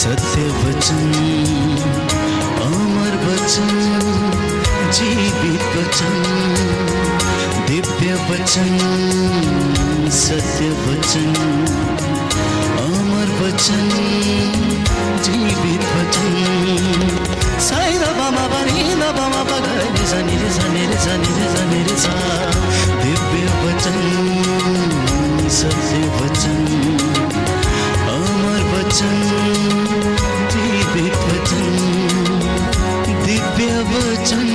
सत्य वचन, अमर वचन, जीवित वचन, दिव्य वचन, सत्य वचन, अमर वचन, जीवित वचन। साई दा बामा बनी दा बामा बगरे रे सा नी रे सा नी रे सा नी रे सा नी रे सा। दिव्य वचन, सत्य वचन, अमर वचन, जीवित वचन, दिव्य वचन,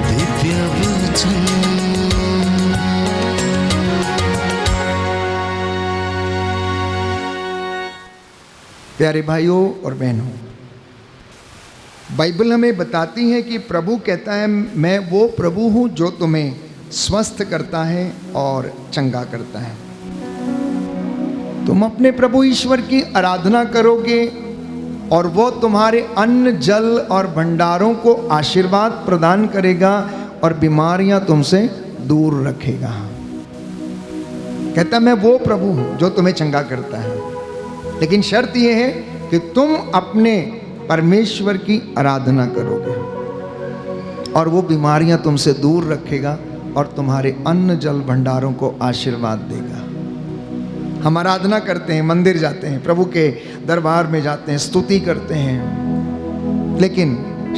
दिव्य वचन। प्यारे भाइयों और बहनों, बाइबल हमें बताती है कि प्रभु कहता है, मैं वो प्रभु हूँ जो तुम्हें स्वस्थ करता है और चंगा करता है। तुम अपने प्रभु ईश्वर की आराधना करोगे और वो तुम्हारे अन्न, जल और भंडारों को आशीर्वाद प्रदान करेगा और बीमारियां तुमसे दूर रखेगा। कहता मैं वो प्रभु हूँ जो तुम्हें चंगा करता है, लेकिन शर्त यह है कि तुम अपने परमेश्वर की आराधना करोगे और वो बीमारियां तुमसे दूर रखेगा और तुम्हारे अन्न, जल, भंडारों को आशीर्वाद देगा। हम आराधना करते हैं, मंदिर जाते हैं, प्रभु के दरबार में जाते हैं, स्तुति करते हैं, लेकिन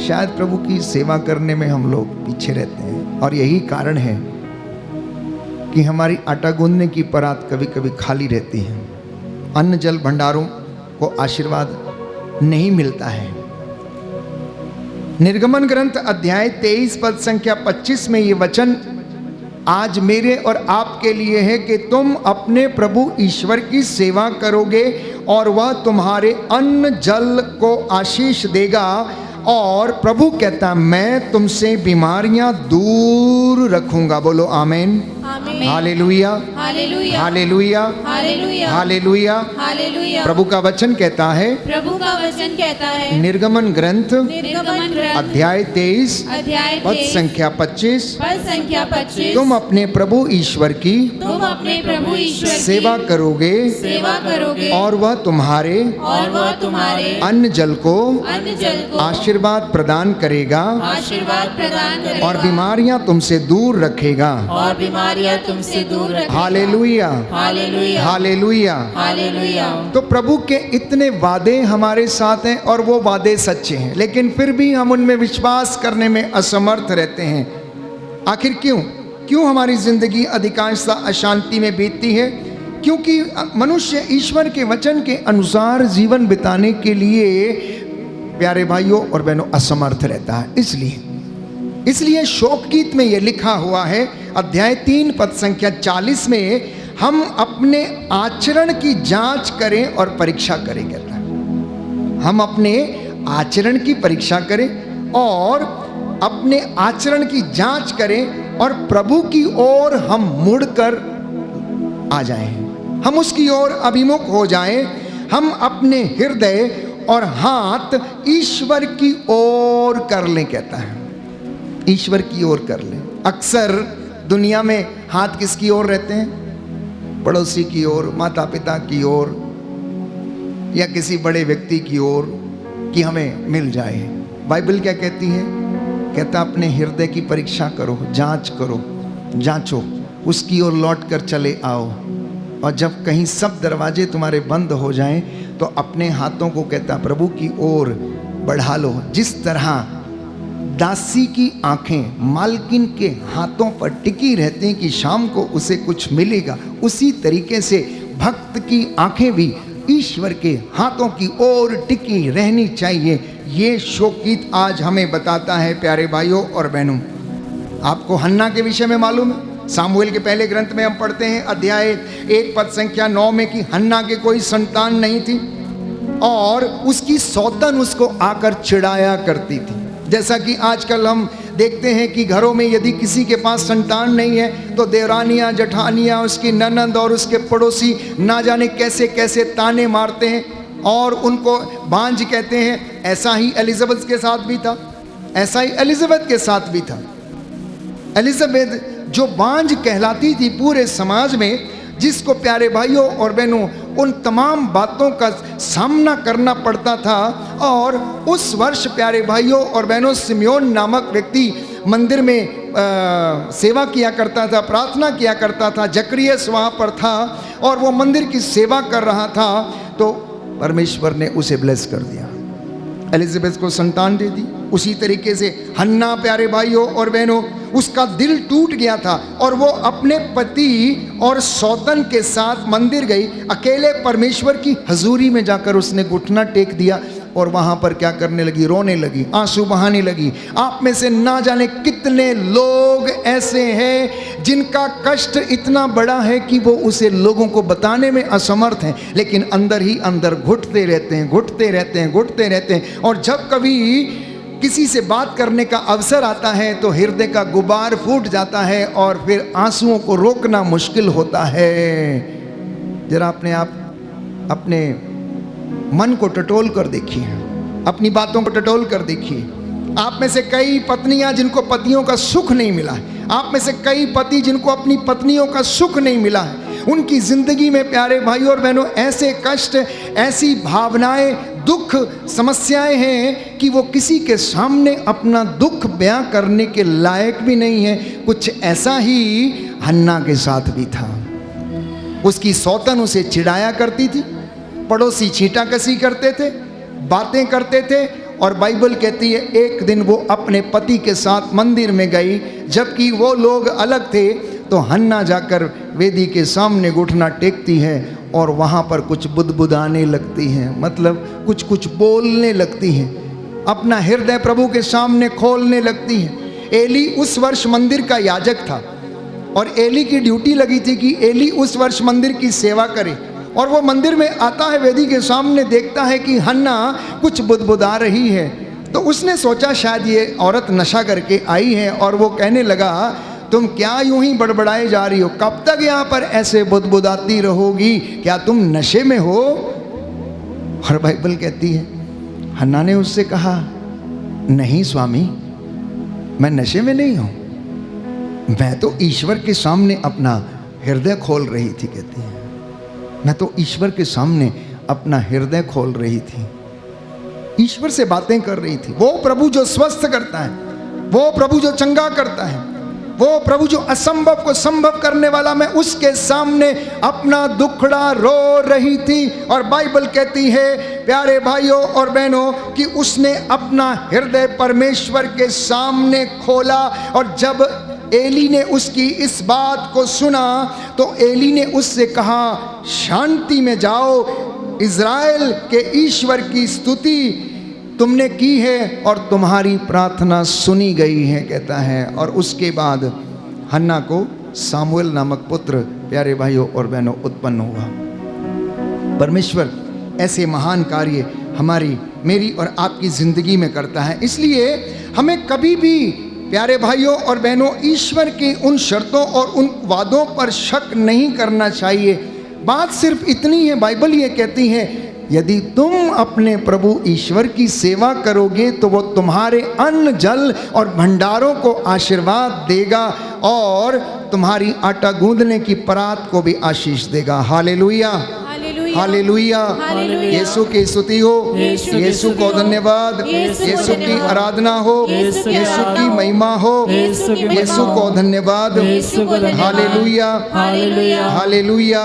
शायद प्रभु की सेवा करने में हम लोग पीछे रहते हैं। और यही कारण है कि हमारी आटा गूंदने की परात कभी कभी खाली रहती है, अन्न, जल, भंडारों को आशीर्वाद नहीं मिलता है। निर्गमन ग्रंथ अध्याय 23 पद संख्या 25 में ये वचन आज मेरे और आपके लिए है कि तुम अपने प्रभु ईश्वर की सेवा करोगे और वह तुम्हारे अन्न, जल को आशीष देगा। और प्रभु कहता मैं तुमसे बीमारियां दूर रखूंगा। बोलो आमीन, hallelujah, hallelujah, hallelujah, hallelujah, hallelujah, hallelujah. प्रभु का वचन कहता है, प्रभु का वचन कहता है, निर्गमन ग्रंथ निर्गमन ग्रंथ अध्याय 23 अध्याय पद 23 संख्या 25, पद संख्या 25, तुम अपने प्रभु ईश्वर की तुम अपने प्रभु ईश्वर की सेवा करोगे सेवा करोगे और वह तुम्हारे अन्न, जल को आशीर्वाद प्रदान करेगा आशीर्वाद प्रदान करेगा और बीमारियां तुमसे दूर रखेगा। और बीमारियां तुमसे दूर रखेगा। Hallelujah, hallelujah, hallelujah. हालेलुया। तो प्रभु के इतने वादे हमारे साथ हैं और वो वादे सच्चे हैं, लेकिन फिर भी हम उनमें विश्वास करने में असमर्थ रहते हैं। आखिर क्यों हमारी जिंदगी अधिकांशतः अशांति में बीतती है? क्योंकि मनुष्य ईश्वर के वचन के अनुसार जीवन बिताने के लिए, प्यारे भाइयों और बहनों, असमर्थ रहता है। इसलिए शोक गीत में यह लिखा हुआ है, अध्याय 3 पद संख्या 40 में, हम अपने आचरण की जांच करें और परीक्षा करें। कहता है हम अपने आचरण की परीक्षा करें और अपने आचरण की जांच करें और प्रभु की ओर हम मुड़कर आ जाएं, हम उसकी ओर अभिमुख हो जाएं, हम अपने हृदय और हाथ ईश्वर की ओर कर लें। कहता है ईश्वर की ओर कर लें। अक्सर दुनिया में हाथ किसकी ओर रहते हैं? पड़ोसी की ओर, माता पिता की ओर, या किसी बड़े व्यक्ति की ओर कि हमें मिल जाए। बाइबल क्या कहती है? कहता अपने हृदय की परीक्षा करो, जांच करो, जांचो, उसकी ओर लौट कर चले आओ। और जब कहीं सब दरवाजे तुम्हारे बंद हो जाएं तो अपने हाथों को, कहता प्रभु की ओर बढ़ा लो। जिस तरह दासी की आंखें मालकिन के हाथों पर टिकी रहती हैं कि शाम को उसे कुछ मिलेगा, उसी तरीके से भक्त की आंखें भी ईश्वर के हाथों की ओर टिकी रहनी चाहिए। ये शोकगीत आज हमें बताता है। प्यारे भाइयों और बहनों, आपको हन्ना के विषय में मालूम है? सामुएल के पहले ग्रंथ में हम पढ़ते हैं अध्याय 1 पद संख्या 9 में कि हन्ना के कोई संतान नहीं थी और उसकी सौतन उसको आकर चिढ़ाया करती थी। जैसा कि आजकल हम देखते हैं कि घरों में यदि किसी के पास संतान नहीं है तो देवरानियाँ, जठानियाँ, उसकी ननंद और उसके पड़ोसी ना जाने कैसे कैसे ताने मारते हैं और उनको बांझ कहते हैं। ऐसा ही एलिजाबेथ के साथ भी था, ऐसा ही एलिजाबेथ के साथ भी था। एलिजाबेथ जो बांझ कहलाती थी पूरे समाज में, जिसको प्यारे भाइयों और बहनों उन तमाम बातों का सामना करना पड़ता था। और उस वर्ष प्यारे भाइयों और बहनों, सिम्योन नामक व्यक्ति मंदिर में सेवा किया करता था, प्रार्थना किया करता था। जकरियस वहाँ पर था और वो मंदिर की सेवा कर रहा था, तो परमेश्वर ने उसे ब्लेस कर दिया, एलिजाबेथ को संतान दे दी। उसी तरीके से हन्ना प्यारे भाइयों और बहनों, उसका दिल टूट गया था और वो अपने पति और सौतन के साथ मंदिर गई। अकेले परमेश्वर की हजूरी में जाकर उसने घुटना टेक दिया और वहाँ पर क्या करने लगी, रोने लगी, आंसू बहाने लगी। आप में से ना जाने कितने लोग ऐसे हैं जिनका कष्ट इतना बड़ा है कि वो उसे लोगों को बताने में असमर्थ हैं, लेकिन अंदर ही अंदर घुटते रहते हैं, घुटते रहते हैं, घुटते रहते हैं। और जब कभी किसी से बात करने का अवसर आता है तो हृदय का गुबार फूट जाता है और फिर आंसुओं को रोकना मुश्किल होता है। जरा अपने मन को टटोल कर देखिए, अपनी बातों को टटोल कर देखिए। आप में से कई पत्नियां जिनको पतियों का सुख नहीं मिला है, आप में से कई पति जिनको अपनी पत्नियों का सुख नहीं मिला है, उनकी जिंदगी में प्यारे भाइयों और बहनों ऐसे कष्ट, ऐसी भावनाएं, दुख, समस्याएं हैं कि वो किसी के सामने अपना दुख बयां करने के लायक भी नहीं है। कुछ ऐसा ही हन्ना के साथ भी था। उसकी सौतन उसे चिढ़ाया करती थी, पड़ोसी छींटाकसी करते थे, बातें करते थे। और बाइबल कहती है एक दिन वो अपने पति के साथ मंदिर में गई, जबकि वो लोग अलग थे। तो हन्ना जाकर वेदी के सामने घुटना टेकती है और वहाँ पर कुछ बुदबुदाने लगती हैं, मतलब कुछ कुछ बोलने लगती हैं, अपना हृदय प्रभु के सामने खोलने लगती हैं। एली उस वर्ष मंदिर का याजक था और एली की ड्यूटी लगी थी कि एली उस वर्ष मंदिर की सेवा करे। और वो मंदिर में आता है, वेदी के सामने देखता है कि हन्ना कुछ बुदबुदा रही है। तो उसने सोचा शायद ये औरत नशा करके आई है और वो कहने लगा, तुम क्या यूं ही बड़बड़ाए जा रही हो, कब तक यहाँ पर ऐसे बुदबुदाती रहोगी, क्या तुम नशे में हो? और बाइबल कहती है हन्ना ने उससे कहा, नहीं स्वामी, मैं नशे में नहीं हूं, मैं तो ईश्वर के सामने अपना हृदय खोल रही थी। कहती है मैं तो ईश्वर के सामने अपना हृदय खोल रही थी, ईश्वर से बातें कर रही थी। वो प्रभु जो स्वस्थ करता है, वो प्रभु जो चंगा करता है, वो प्रभु जो असंभव को संभव करने वाला, मैं उसके सामने अपना दुखड़ा रो रही थी। और बाइबल कहती है प्यारे भाइयों और बहनों कि उसने अपना हृदय परमेश्वर के सामने खोला। और जब एली ने उसकी इस बात को सुना तो एली ने उससे कहा, शांति में जाओ, इज़राइल के ईश्वर की स्तुति तुमने की है और तुम्हारी प्रार्थना सुनी गई है, कहता है। और उसके बाद हन्ना को सामुएल नामक पुत्र प्यारे भाइयों और बहनों उत्पन्न हुआ। परमेश्वर ऐसे महान कार्य हमारी, मेरी और आपकी जिंदगी में करता है। इसलिए हमें कभी भी प्यारे भाइयों और बहनों ईश्वर की उन शर्तों और उन वादों पर शक नहीं करना चाहिए। बात सिर्फ इतनी है, बाइबल ये कहती है यदि तुम अपने प्रभु ईश्वर की सेवा करोगे तो वो तुम्हारे अन्न, जल और भंडारों को आशीर्वाद देगा और तुम्हारी आटा गूंदने की परात को भी आशीष देगा। हालेलुया, हालेलुया, यीशु की स्तुति हो, यीशु को धन्यवाद, यीशु की आराधना हो, यीशु की महिमा हो, यीशु को धन्यवाद। Hallelujah, hallelujah,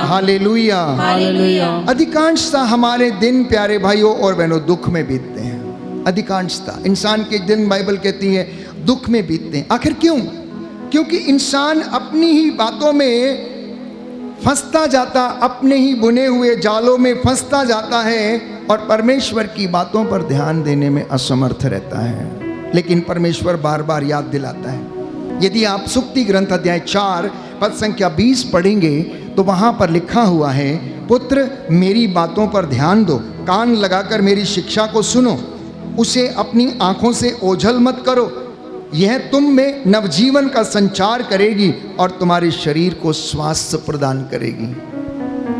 hallelujah. अधिकांशतः हमारे दिन प्यारे भाइयों और बहनों दुख में बीतते हैं। अधिकांशतः इंसान के दिन बाइबल कहती है दुख में बीतते हैं। आखिर क्यों? क्योंकि इंसान अपनी ही बातों में फंसता जाता, अपने ही बुने हुए जालों में फंसता जाता है और परमेश्वर की बातों पर ध्यान देने में असमर्थ रहता है। लेकिन परमेश्वर बार बार याद दिलाता है। यदि आप सुक्ति ग्रंथ अध्याय 4 पद संख्या 20 पढ़ेंगे तो वहाँ पर लिखा हुआ है, पुत्र मेरी बातों पर ध्यान दो, कान लगाकर मेरी शिक्षा को सुनो, उसे अपनी आँखों से ओझल मत करो, यह तुम में नवजीवन का संचार करेगी और तुम्हारे शरीर को स्वास्थ्य प्रदान करेगी।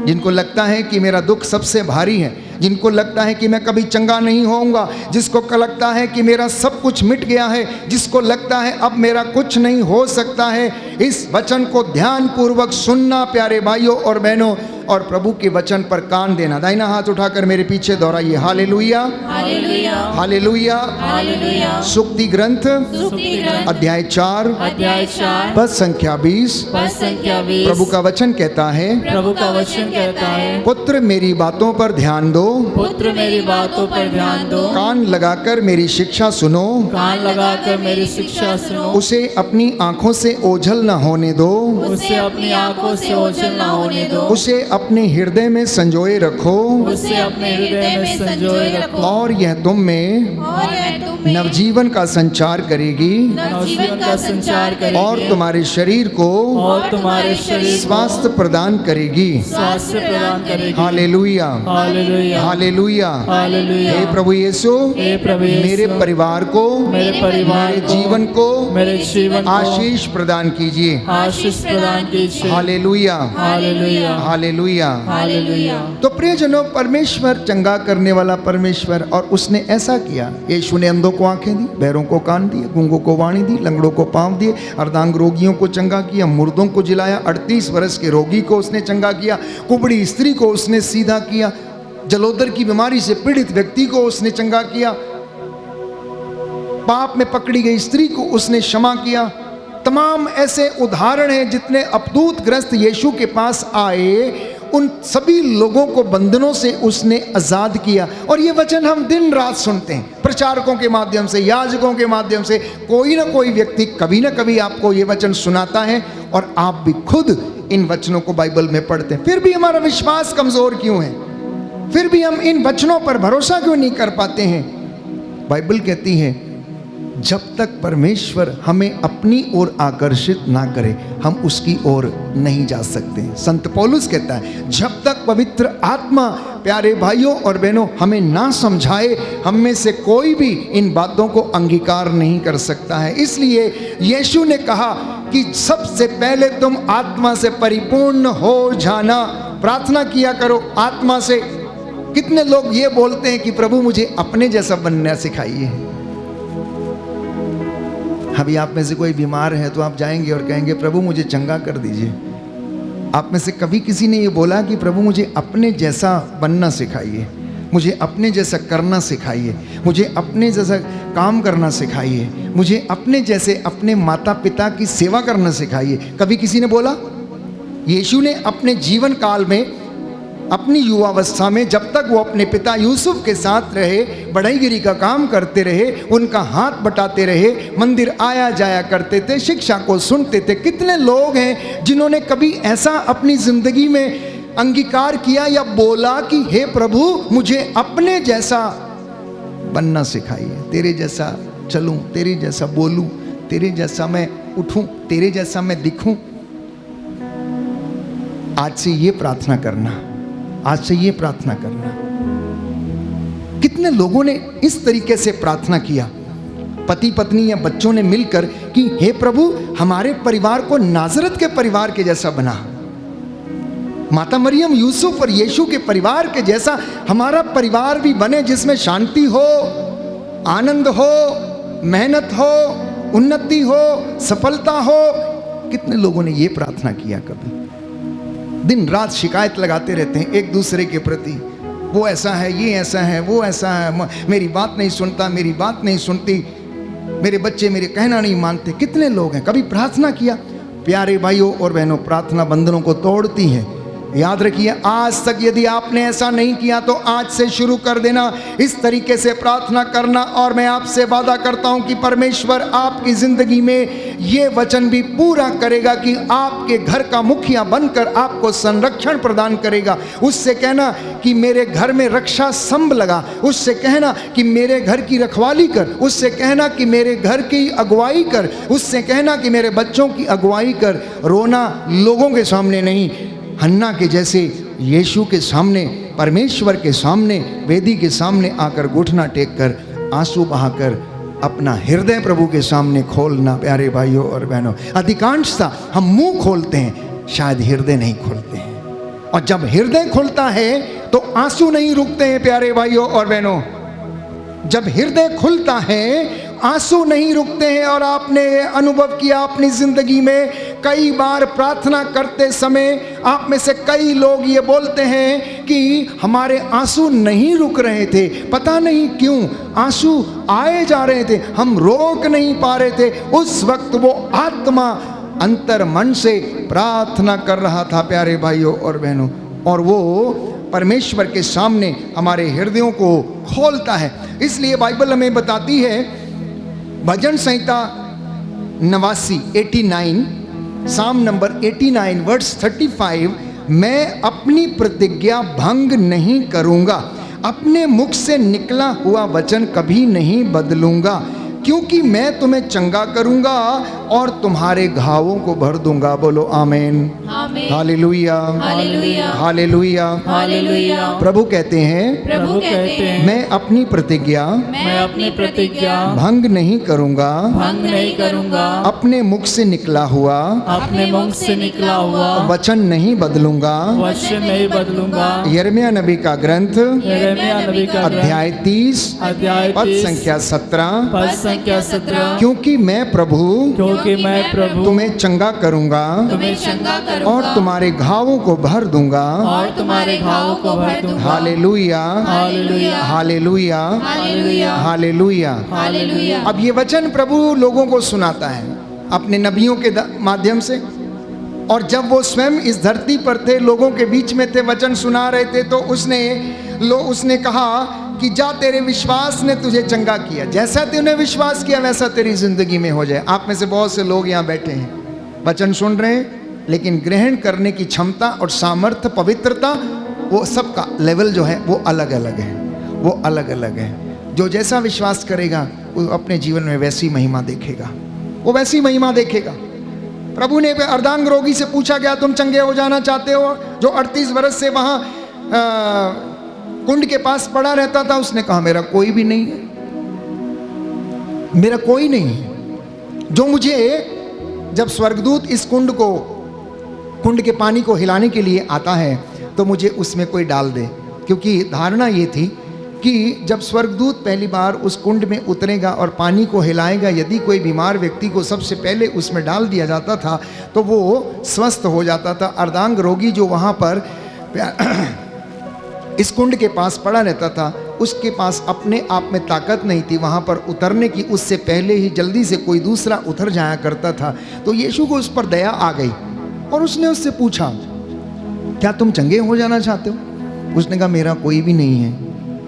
जिनको लगता है कि मेरा दुख सबसे भारी है, जिनको लगता है कि मैं कभी चंगा नहीं होऊंगा, जिसको लगता है कि मेरा सब कुछ मिट गया है, जिसको लगता है अब मेरा कुछ नहीं हो सकता है, इस वचन को ध्यान पूर्वक सुनना प्यारे भाइयों और बहनों। और प्रभु के वचन पर कान देना। दाहिना हाथ उठाकर मेरे पीछे दोहराइए, हालेलुया हालेलुया हालेलुया। हालेलुया। सुक्ति ग्रंथ स्तुति ग्रंथ अध्याय 4 अध्याय 4 पद संख्या 20। पद संख्या 20। प्रभु का वचन कहता है, प्रभु का वचन कहता है, पुत्र मेरी बातों पर ध्यान दो, पुत्र मेरी बातों पर ध्यान दो, कान लगाकर मेरी शिक्षा सुनो, कान लगाकर मेरी शिक्षा सुनो, उसे अपनी आंखों से ओझल न होने दो, उसे अपनी आंखों से ओझल न होने दो, उसे अपने हृदय में संजोए रखो, उसे अपने हृदय में संजोए रखो, और यह तुम में और यह तुम में नवजीवन का संचार करेगी नवजीवन का संचार करेगी, और तुम्हारे शरीर को और तुम्हारे शरीर को स्वास्थ्य प्रदान करेगी। स्वास्थ्य प्रदान करेगी। Hallelujah hallelujah hallelujah. हालेलुया। हे प्रभु यीशु, हे प्रभु यीशु, मेरे परिवार को, मेरे परिवार मेरे को, जीवन को मेरे जीवन को आशीष प्रदान कीजिए। आशीष प्रदान कीजिए। Hallelujah hallelujah hallelujah. हालेलुया। तो प्रियजनों, परमेश्वर चंगा करने वाला परमेश्वर, और उसने ऐसा किया। यीशु ने अंधों को आंखें दी, बहरों को कान दिए, गूंगों को वाणी दी, लंगड़ों को पांव दिए, अर्धांग रोगियों को चंगा किया, मुर्दों को जिलाया, 38 वर्ष के रोगी को उसने चंगा किया, कुबड़ी स्त्री को उसने सीधा किया, जलोदर की बीमारी से पीड़ित व्यक्ति को उसने चंगा किया, पाप में पकड़ी गई स्त्री को उसने क्षमा किया। तमाम ऐसे उदाहरण हैं जितने अपदूत ग्रस्त यीशु के पास आए, उन सभी लोगों को बंधनों से उसने आजाद किया। और ये वचन हम दिन रात सुनते हैं, प्रचारकों के माध्यम से, याजकों के माध्यम से, कोई ना कोई व्यक्ति कभी ना कभी आपको ये वचन सुनाता है, और आप भी खुद इन वचनों को बाइबल में पढ़ते हैं। फिर भी हमारा विश्वास कमजोर क्यों है? फिर भी हम इन वचनों पर भरोसा क्यों नहीं कर पाते हैं? बाइबल कहती है, जब तक परमेश्वर हमें अपनी ओर आकर्षित ना करे, हम उसकी ओर नहीं जा सकते। संत पौलुस कहता है, जब तक पवित्र आत्मा, प्यारे भाइयों और बहनों, हमें ना समझाए, हम में से कोई भी इन बातों को अंगीकार नहीं कर सकता है। इसलिए यीशु ने कहा कि सबसे पहले तुम आत्मा से परिपूर्ण हो जाना, प्रार्थना किया करो आत्मा से। कितने लोग ये बोलते हैं कि प्रभु मुझे अपने जैसा बनना सिखाइए। अभी आप में से कोई बीमार है तो आप जाएंगे और कहेंगे, प्रभु मुझे चंगा कर दीजिए। आप में से कभी किसी ने ये बोला कि प्रभु मुझे अपने जैसा बनना सिखाइए, मुझे अपने जैसा करना सिखाइए, मुझे अपने जैसा काम करना सिखाइए, मुझे अपने जैसे अपने माता पिता की सेवा करना सिखाइए? कभी किसी ने बोला? यीशु ने अपने जीवन काल में, अपनी युवावस्था में, जब तक वो अपने पिता यूसुफ के साथ रहे, बढ़ईगिरी का काम करते रहे, उनका हाथ बटाते रहे, मंदिर आया जाया करते थे, शिक्षा को सुनते थे। कितने लोग हैं जिन्होंने कभी ऐसा अपनी जिंदगी में अंगीकार किया या बोला कि हे प्रभु मुझे अपने जैसा बनना सिखाइए, तेरे जैसा चलूं, तेरे जैसा बोलूं, तेरे जैसा मैं उठूं, तेरे जैसा मैं दिखूं। आज से ये प्रार्थना करना, आज से ये प्रार्थना करना। कितने लोगों ने इस तरीके से प्रार्थना किया, पति पत्नी या बच्चों ने मिलकर, कि हे प्रभु हमारे परिवार को नाजरत के परिवार के जैसा बना, माता मरियम, यूसुफ और यीशु के परिवार के जैसा हमारा परिवार भी बने, जिसमें शांति हो, आनंद हो, मेहनत हो, उन्नति हो, सफलता हो। कितने लोगों ने ये प्रार्थना किया? कभी दिन रात शिकायत लगाते रहते हैं एक दूसरे के प्रति, वो ऐसा है, ये ऐसा है, वो ऐसा है, मेरी बात नहीं सुनता, मेरी बात नहीं सुनती, मेरे बच्चे मेरे कहना नहीं मानते। कितने लोग हैं? कभी प्रार्थना किया? प्यारे भाइयों और बहनों, प्रार्थना बंधनों को तोड़ती है। याद रखिए, आज तक यदि आपने ऐसा नहीं किया तो आज से शुरू कर देना इस तरीके से प्रार्थना करना, और मैं आपसे वादा करता हूं कि परमेश्वर आपकी जिंदगी में ये वचन भी पूरा करेगा कि आपके घर का मुखिया बनकर आपको संरक्षण प्रदान करेगा। उससे कहना कि मेरे घर में रक्षा स्तंभ लगा, उससे कहना कि मेरे घर की रखवाली कर, उससे कहना कि मेरे घर की अगुवाई कर, उससे कहना कि मेरे बच्चों की अगुवाई कर। रोना लोगों के सामने नहीं, हन्ना के जैसे यीशु के सामने, परमेश्वर के सामने, वेदी के सामने आकर घुटना टेक कर, आंसू बहाकर अपना हृदय प्रभु के सामने खोलना। प्यारे भाइयों और बहनों, अधिकांशतः हम मुंह खोलते हैं, शायद हृदय नहीं खोलते हैं। और जब हृदय खुलता है तो आंसू नहीं रुकते हैं। प्यारे भाइयों और बहनों, जब हृदय खुलता है आंसू नहीं रुकते हैं। और आपने अनुभव किया अपनी जिंदगी में, कई बार प्रार्थना करते समय आप में से कई लोग ये बोलते हैं कि हमारे आंसू नहीं रुक रहे थे, पता नहीं क्यों आंसू आए जा रहे थे, हम रोक नहीं पा रहे थे। उस वक्त वो आत्मा अंतर मन से प्रार्थना कर रहा था प्यारे भाइयों और बहनों, और वो परमेश्वर के सामने हमारे हृदयों को खोलता है। इसलिए बाइबल हमें बताती है, भजन संहिता 89 साम नंबर 89 वर्स 35, मैं अपनी प्रतिज्ञा भंग नहीं करूंगा, अपने मुख से निकला हुआ वचन कभी नहीं बदलूंगा, क्योंकि मैं तुम्हें चंगा करूंगा और तुम्हारे घावों को भर दूंगा। बोलो आमीन, हालेलुया, हालेलुया, हालेलुया, हालेलुया। प्रभु कहते हैं, प्रभु कहते हैं, मैं अपनी प्रतिज्ञा मैं अपनी प्रतिज्ञा भंग नहीं करूंगा, भंग नहीं करूंगा, अपने मुख से निकला हुआ अपने मुख से निकला हुआ वचन नहीं बदलूंगा। वचन नहीं बदलूंगा। यिर्मयाह नबी का ग्रंथ यिर्मयाह नबी का अध्याय 30 अध्याय पद 30 संख्या 17, पद संख्या 17, क्योंकि मैं प्रभु क्योंकि मैं प्रभु तुम्हें चंगा करूंगा तुम्हें चंगा करूंगा और तुम्हारे घावों को भर दूंगा। और तुम्हारे घावों को भर दूंगा। Hallelujah, hallelujah, hallelujah, hallelujah, hallelujah. Hallelujah. अब ये वचन प्रभु लोगों को सुनाता है अपने नबियों के माध्यम से, और जब वो स्वयं इस धरती पर थे, लोगों के बीच में थे, वचन सुना रहे थे, तो उसने कहा कि जा, तेरे विश्वास ने तुझे चंगा किया, जैसा तूने विश्वास किया वैसा तेरी जिंदगी में हो जाए। आप में से बहुत से लोग यहाँ बैठे हैं, वचन सुन रहे हैं, लेकिन ग्रहण करने की क्षमता और सामर्थ्य, पवित्रता, वो सबका लेवल जो है वो अलग अलग है, वो अलग अलग है। जो जैसा विश्वास करेगा वो अपने जीवन में वैसी महिमा देखेगा, वो वैसी महिमा देखेगा। प्रभु ने अर्धांग रोगी से पूछा, क्या तुम चंगे हो जाना चाहते हो? जो 38 वर्ष से वहाँ कुंड के पास पड़ा रहता था, उसने कहा मेरा कोई भी नहीं है, मेरा कोई नहीं है जो मुझे, जब स्वर्गदूत इस कुंड के पानी को हिलाने के लिए आता है तो मुझे उसमें कोई डाल दे। क्योंकि धारणा ये थी कि जब स्वर्गदूत पहली बार उस कुंड में उतरेगा और पानी को हिलाएगा, यदि कोई बीमार व्यक्ति को सबसे पहले उसमें डाल दिया जाता था तो वो स्वस्थ हो जाता था। अर्धांग रोगी जो वहाँ पर इस कुंड के पास पड़ा रहता था, उसके पास अपने आप में ताकत नहीं थी वहाँ पर उतरने की, उससे पहले ही जल्दी से कोई दूसरा उतर जाया करता था। तो यीशु को उस पर दया आ गई और उसने उससे पूछा, क्या तुम चंगे हो जाना चाहते हो? उसने कहा मेरा कोई भी नहीं है,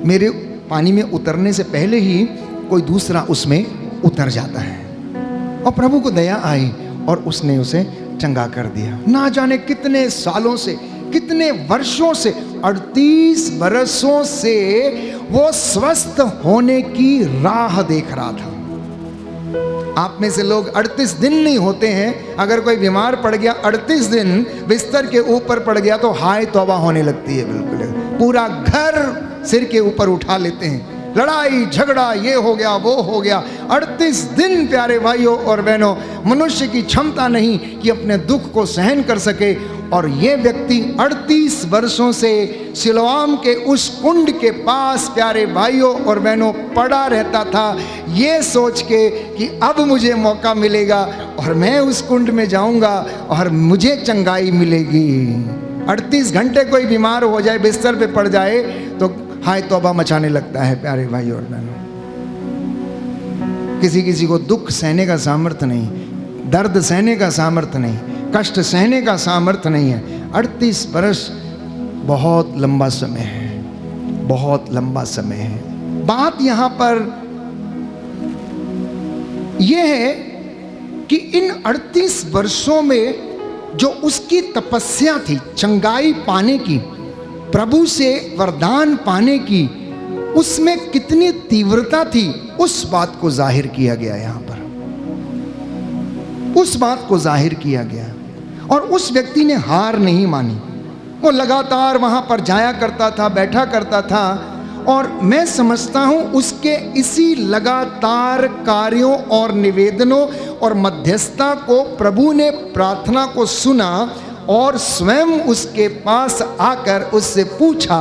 मेरे पानी में उतरने से पहले ही कोई दूसरा उसमें उतर जाता है। और प्रभु को दया आई और उसने उसे चंगा कर दिया। ना जाने कितने सालों से, कितने वर्षों से, 38 वर्षों से वो स्वस्थ होने की राह देख रहा था। आप में से लोग 38 दिन नहीं होते हैं, अगर कोई बीमार पड़ गया 38 दिन बिस्तर के ऊपर पड़ गया तो हाय तौबा होने लगती है, बिल्कुल पूरा घर सिर के ऊपर उठा लेते हैं, लड़ाई झगड़ा, ये हो गया वो हो गया। 38 दिन प्यारे भाइयों और बहनों, मनुष्य की क्षमता नहीं कि अपने दुख को सहन कर सके। और ये व्यक्ति 38 वर्षों से सिलोआम के उस कुंड के पास प्यारे भाइयों और बहनों पड़ा रहता था, ये सोच के कि अब मुझे मौका मिलेगा और मैं उस कुंड में जाऊंगा और मुझे चंगाई मिलेगी। 38 घंटे कोई बीमार हो जाए, बिस्तर पे पड़ जाए तो हाय तौबा मचाने लगता है प्यारे भाई और बहनों। किसी किसी को दुख सहने का सामर्थ्य नहीं, दर्द सहने का सामर्थ्य नहीं, कष्ट सहने का सामर्थ्य नहीं है। 38 वर्ष बहुत लंबा समय है, बहुत लंबा समय है। बात यहां पर यह है कि इन 38 वर्षों में जो उसकी तपस्या थी चंगाई पाने की, प्रभु से वरदान पाने की, उसमें कितनी तीव्रता थी, उस बात को जाहिर किया गया यहां पर, उस बात को जाहिर किया गया। और उस व्यक्ति ने हार नहीं मानी, वो लगातार वहां पर जाया करता था, बैठा करता था। और मैं समझता हूं उसके इसी लगातार कार्यों और निवेदनों और मध्यस्थता को प्रभु ने प्रार्थना को सुना और स्वयं उसके पास आकर उससे पूछा,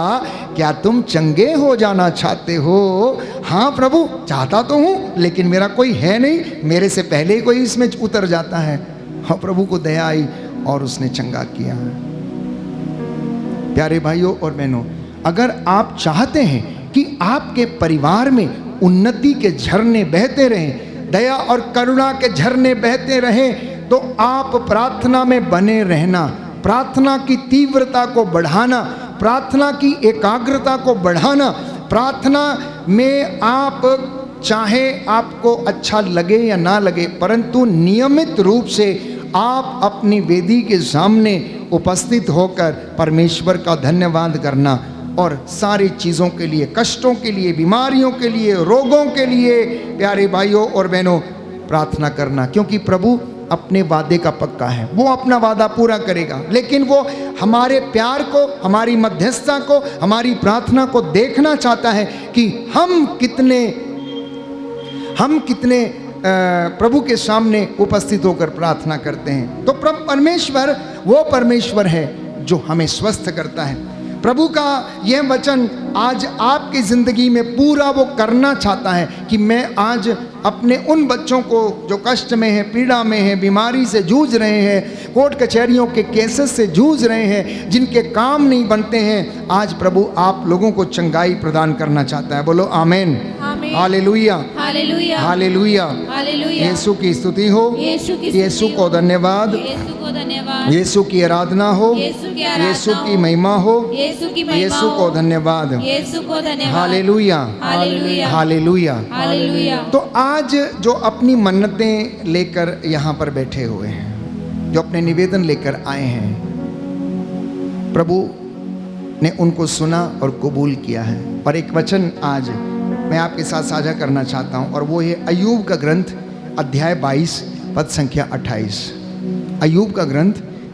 क्या तुम चंगे हो जाना चाहते हो? हाँ प्रभु, चाहता तो हूँ, लेकिन मेरा कोई है नहीं, मेरे से पहले ही कोई इसमें उतर जाता है। और प्रभु को दया आई और उसने चंगा किया। प्यारे भाइयों और बहनों, अगर आप चाहते हैं कि आपके परिवार में उन्नति के झरने बहते रहें, दया और करुणा के झरने बहते रहें, तो आप प्रार्थना में बने रहना, प्रार्थना की तीव्रता को बढ़ाना, प्रार्थना की एकाग्रता को बढ़ाना, प्रार्थना में आप चाहे आपको अच्छा लगे या ना लगे, परंतु नियमित रूप से आप अपनी वेदी के सामने उपस्थित होकर परमेश्वर का धन्यवाद करना और सारी चीज़ों के लिए, कष्टों के लिए, बीमारियों के लिए, रोगों के लिए, प्यारे भाइयों और बहनों, प्रार्थना करना। क्योंकि प्रभु अपने वादे का पक्का है, वो अपना वादा पूरा करेगा, लेकिन वो हमारे प्यार को, हमारी मध्यस्थता को, हमारी प्रार्थना को देखना चाहता है कि हम कितने प्रभु के सामने उपस्थित होकर प्रार्थना करते हैं। तो परमेश्वर वो परमेश्वर है जो हमें स्वस्थ करता है। प्रभु का यह वचन आज आपकी ज़िंदगी में पूरा वो करना चाहता है कि मैं आज अपने उन बच्चों को जो कष्ट में हैं, पीड़ा में हैं, बीमारी से जूझ रहे हैं, कोर्ट कचहरियों के केसेस से जूझ रहे हैं, जिनके काम नहीं बनते हैं, आज प्रभु आप लोगों को चंगाई प्रदान करना चाहता है। बोलो आमीन, hallelujah, hallelujah, hallelujah, hallelujah. Yeshu की स्तुति हो, यीशु को धन्यवाद, यीशु की आराधना हो, यीशु की महिमा हो, यीशु को धन्यवाद, हालेलुया, हालेलुया, हालेलुया। हालेलुया। तो आज जो अपनी मन्नतें लेकर यहाँ पर बैठे हुए हैं, जो अपने निवेदन लेकर आए हैं, प्रभु ने उनको सुना और कबूल किया है। और एक वचन आज मैं आपके साथ साझा करना चाहता हूँ, और वो है अय्यूब का ग्रंथ अध्याय 22 पद संख्या 28। अय्यूब का ग्रंथ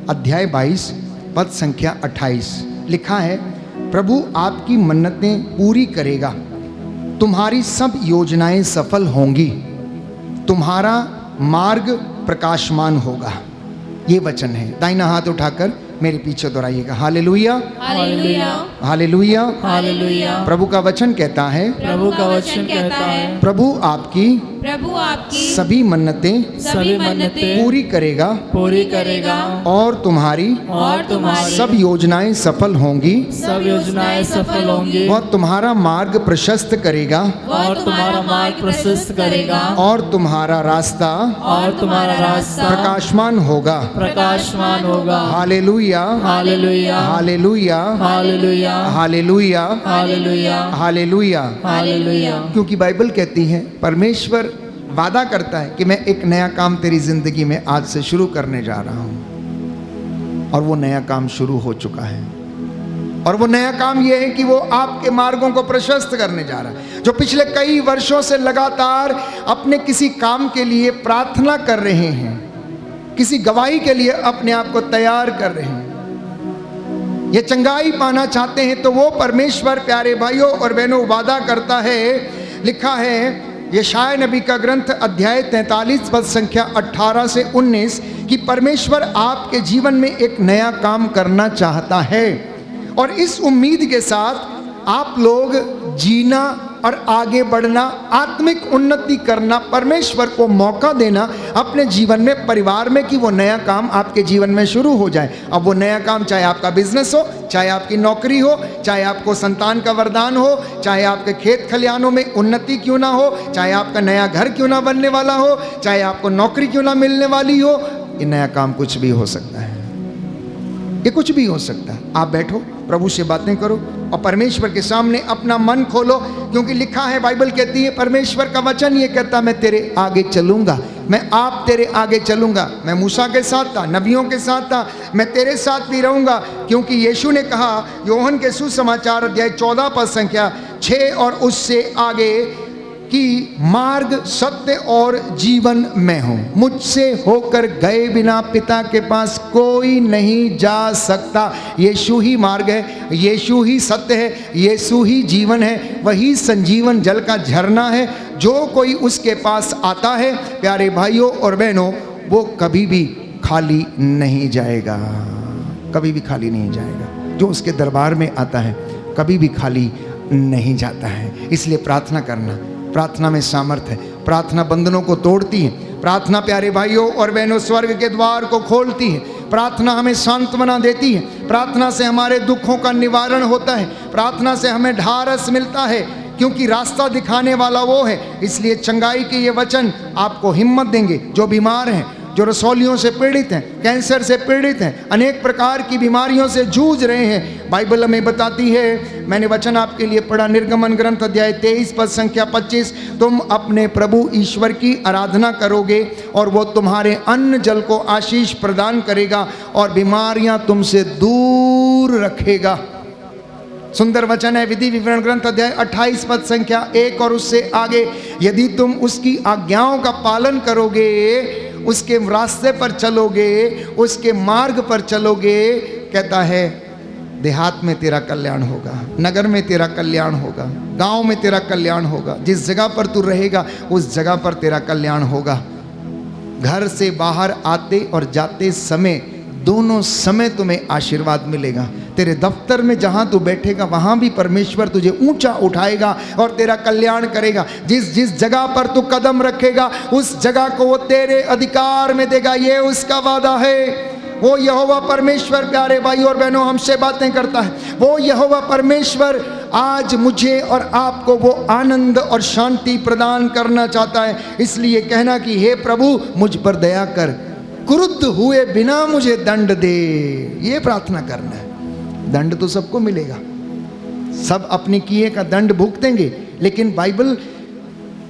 अध्याय 22 पद संख्या 28 लिखा है, प्रभु आपकी मन्नतें पूरी करेगा, तुम्हारी सब योजनाएं सफल होंगी, तुम्हारा मार्ग प्रकाशमान होगा। ये वचन है। दाहिना हाथ उठाकर मेरे पीछे दोहराइएगा, हालेलुया, हालेलुया, हालेलुया, हालेलुया। प्रभु का वचन कहता है, प्रभु का वचन कहता है, प्रभु आपकी सभी मन्नतें पूरी करेगा, पूरी करेगा, और तुम्हारी सब योजनाएं सफल होंगी, सब योजनाएं सफल होंगी, और तुम्हारा मार्ग प्रशस्त करेगा, और तुम्हारा मार्ग प्रशस्त करेगा, और तुम्हारा रास्ता प्रकाशमान होगा, प्रकाशमान होगा। Hallelujah, hallelujah, hallelujah, hallelujah, hallelujah, hallelujah, hallelujah. Hallelujah. क्योंकि बाइबल कहती है, परमेश्वर वादा करता है कि मैं एक नया काम तेरी जिंदगी में आज से शुरू करने जा रहा हूं, और वो नया काम शुरू हो चुका है। और वो नया काम ये है कि वो आपके मार्गों को प्रशस्त करने जा रहा है। जो पिछले कई वर्षों से लगातार अपने किसी काम के लिए प्रार्थना कर रहे हैं, किसी गवाही के लिए अपने आप को तैयार कर रहे हैं, ये चंगाई पाना चाहते हैं, तो वो परमेश्वर, प्यारे भाइयों और बहनों, वादा करता है। लिखा है यशायाह नबी का ग्रंथ अध्याय 43 पद संख्या 18 से 19 कि परमेश्वर आपके जीवन में एक नया काम करना चाहता है, और इस उम्मीद के साथ आप लोग जीना और आगे बढ़ना, आत्मिक उन्नति करना, परमेश्वर को मौका देना अपने जीवन में, परिवार में, कि वो नया काम आपके जीवन में शुरू हो जाए। अब वो नया काम चाहे आपका बिजनेस हो, चाहे आपकी नौकरी हो, चाहे आपको संतान का वरदान हो, चाहे आपके खेत खलिहानों में उन्नति क्यों ना हो, चाहे आपका नया घर क्यों ना बनने वाला हो, चाहे आपको नौकरी क्यों ना मिलने वाली हो, ये नया काम कुछ भी हो सकता है। ये कुछ भी हो सकता है। आप बैठो, प्रभु से बातें करो और परमेश्वर के सामने अपना मन खोलो, क्योंकि लिखा है, बाइबल कहती है, परमेश्वर का वचन ये कहता, मैं तेरे आगे चलूंगा, मैं आप तेरे आगे चलूंगा। मैं मूसा के साथ था, नबियों के साथ था, मैं तेरे साथ भी रहूंगा। क्योंकि यीशु ने कहा योहन के सुसमाचार अध्याय 14 पद संख्या 6 और उससे आगे कि मार्ग, सत्य और जीवन मैं हूँ, मुझसे होकर गए बिना पिता के पास कोई नहीं जा सकता। यीशु ही मार्ग है, यीशु ही सत्य है, यीशु ही जीवन है, वही संजीवन जल का झरना है। जो कोई उसके पास आता है, प्यारे भाइयों और बहनों, वो कभी भी खाली नहीं जाएगा, कभी भी खाली नहीं जाएगा। जो उसके दरबार में आता है कभी भी खाली नहीं जाता है। इसलिए प्रार्थना करना, प्रार्थना में सामर्थ्य है, प्रार्थना बंधनों को तोड़ती है, प्रार्थना प्यारे भाइयों और बहनों स्वर्ग के द्वार को खोलती है। प्रार्थना हमें सांत्वना देती है। प्रार्थना से हमारे दुखों का निवारण होता है। प्रार्थना से हमें ढारस मिलता है, क्योंकि रास्ता दिखाने वाला वो है। इसलिए चंगाई के ये वचन आपको हिम्मत देंगे। जो बीमार हैं, जो रसौलियों से पीड़ित हैं, कैंसर से पीड़ित हैं, अनेक प्रकार की बीमारियों से जूझ रहे हैं, बाइबल हमें बताती है, मैंने वचन आपके लिए पढ़ा, निर्गमन ग्रंथ अध्याय 23 पद संख्या 25, तुम अपने प्रभु ईश्वर की आराधना करोगे और वो तुम्हारे अन्न जल को आशीष प्रदान करेगा और बीमारियां तुमसे दूर रखेगा। सुंदर वचन है। विधि विवरण ग्रंथ अध्याय 28 पद संख्या 1 और उससे आगे, यदि तुम उसकी आज्ञाओं का पालन करोगे, उसके रास्ते पर चलोगे, उसके मार्ग पर चलोगे, कहता है देहात में तेरा कल्याण होगा, नगर में तेरा कल्याण होगा, गांव में तेरा कल्याण होगा, जिस जगह पर तू रहेगा उस जगह पर तेरा कल्याण होगा। घर से बाहर आते और जाते समय, दोनों समय तुम्हें आशीर्वाद मिलेगा। तेरे दफ्तर में जहां तू बैठेगा वहां भी परमेश्वर तुझे ऊंचा उठाएगा और तेरा कल्याण करेगा। जिस जिस जगह पर तू कदम रखेगा उस जगह को वो तेरे अधिकार में देगा, ये उसका वादा है। वो यहोवा परमेश्वर प्यारे भाई और बहनों हमसे बातें करता है। वो यहोवा परमेश्वर आज मुझे और आपको वो आनंद और शांति प्रदान करना चाहता है। इसलिए कहना कि हे प्रभु मुझ पर दया कर, क्रुद्ध हुए बिना मुझे दंड दे, ये प्रार्थना करना है। दंड तो सबको मिलेगा, सब अपने किए का दंड भुगतेंगे, लेकिन बाइबल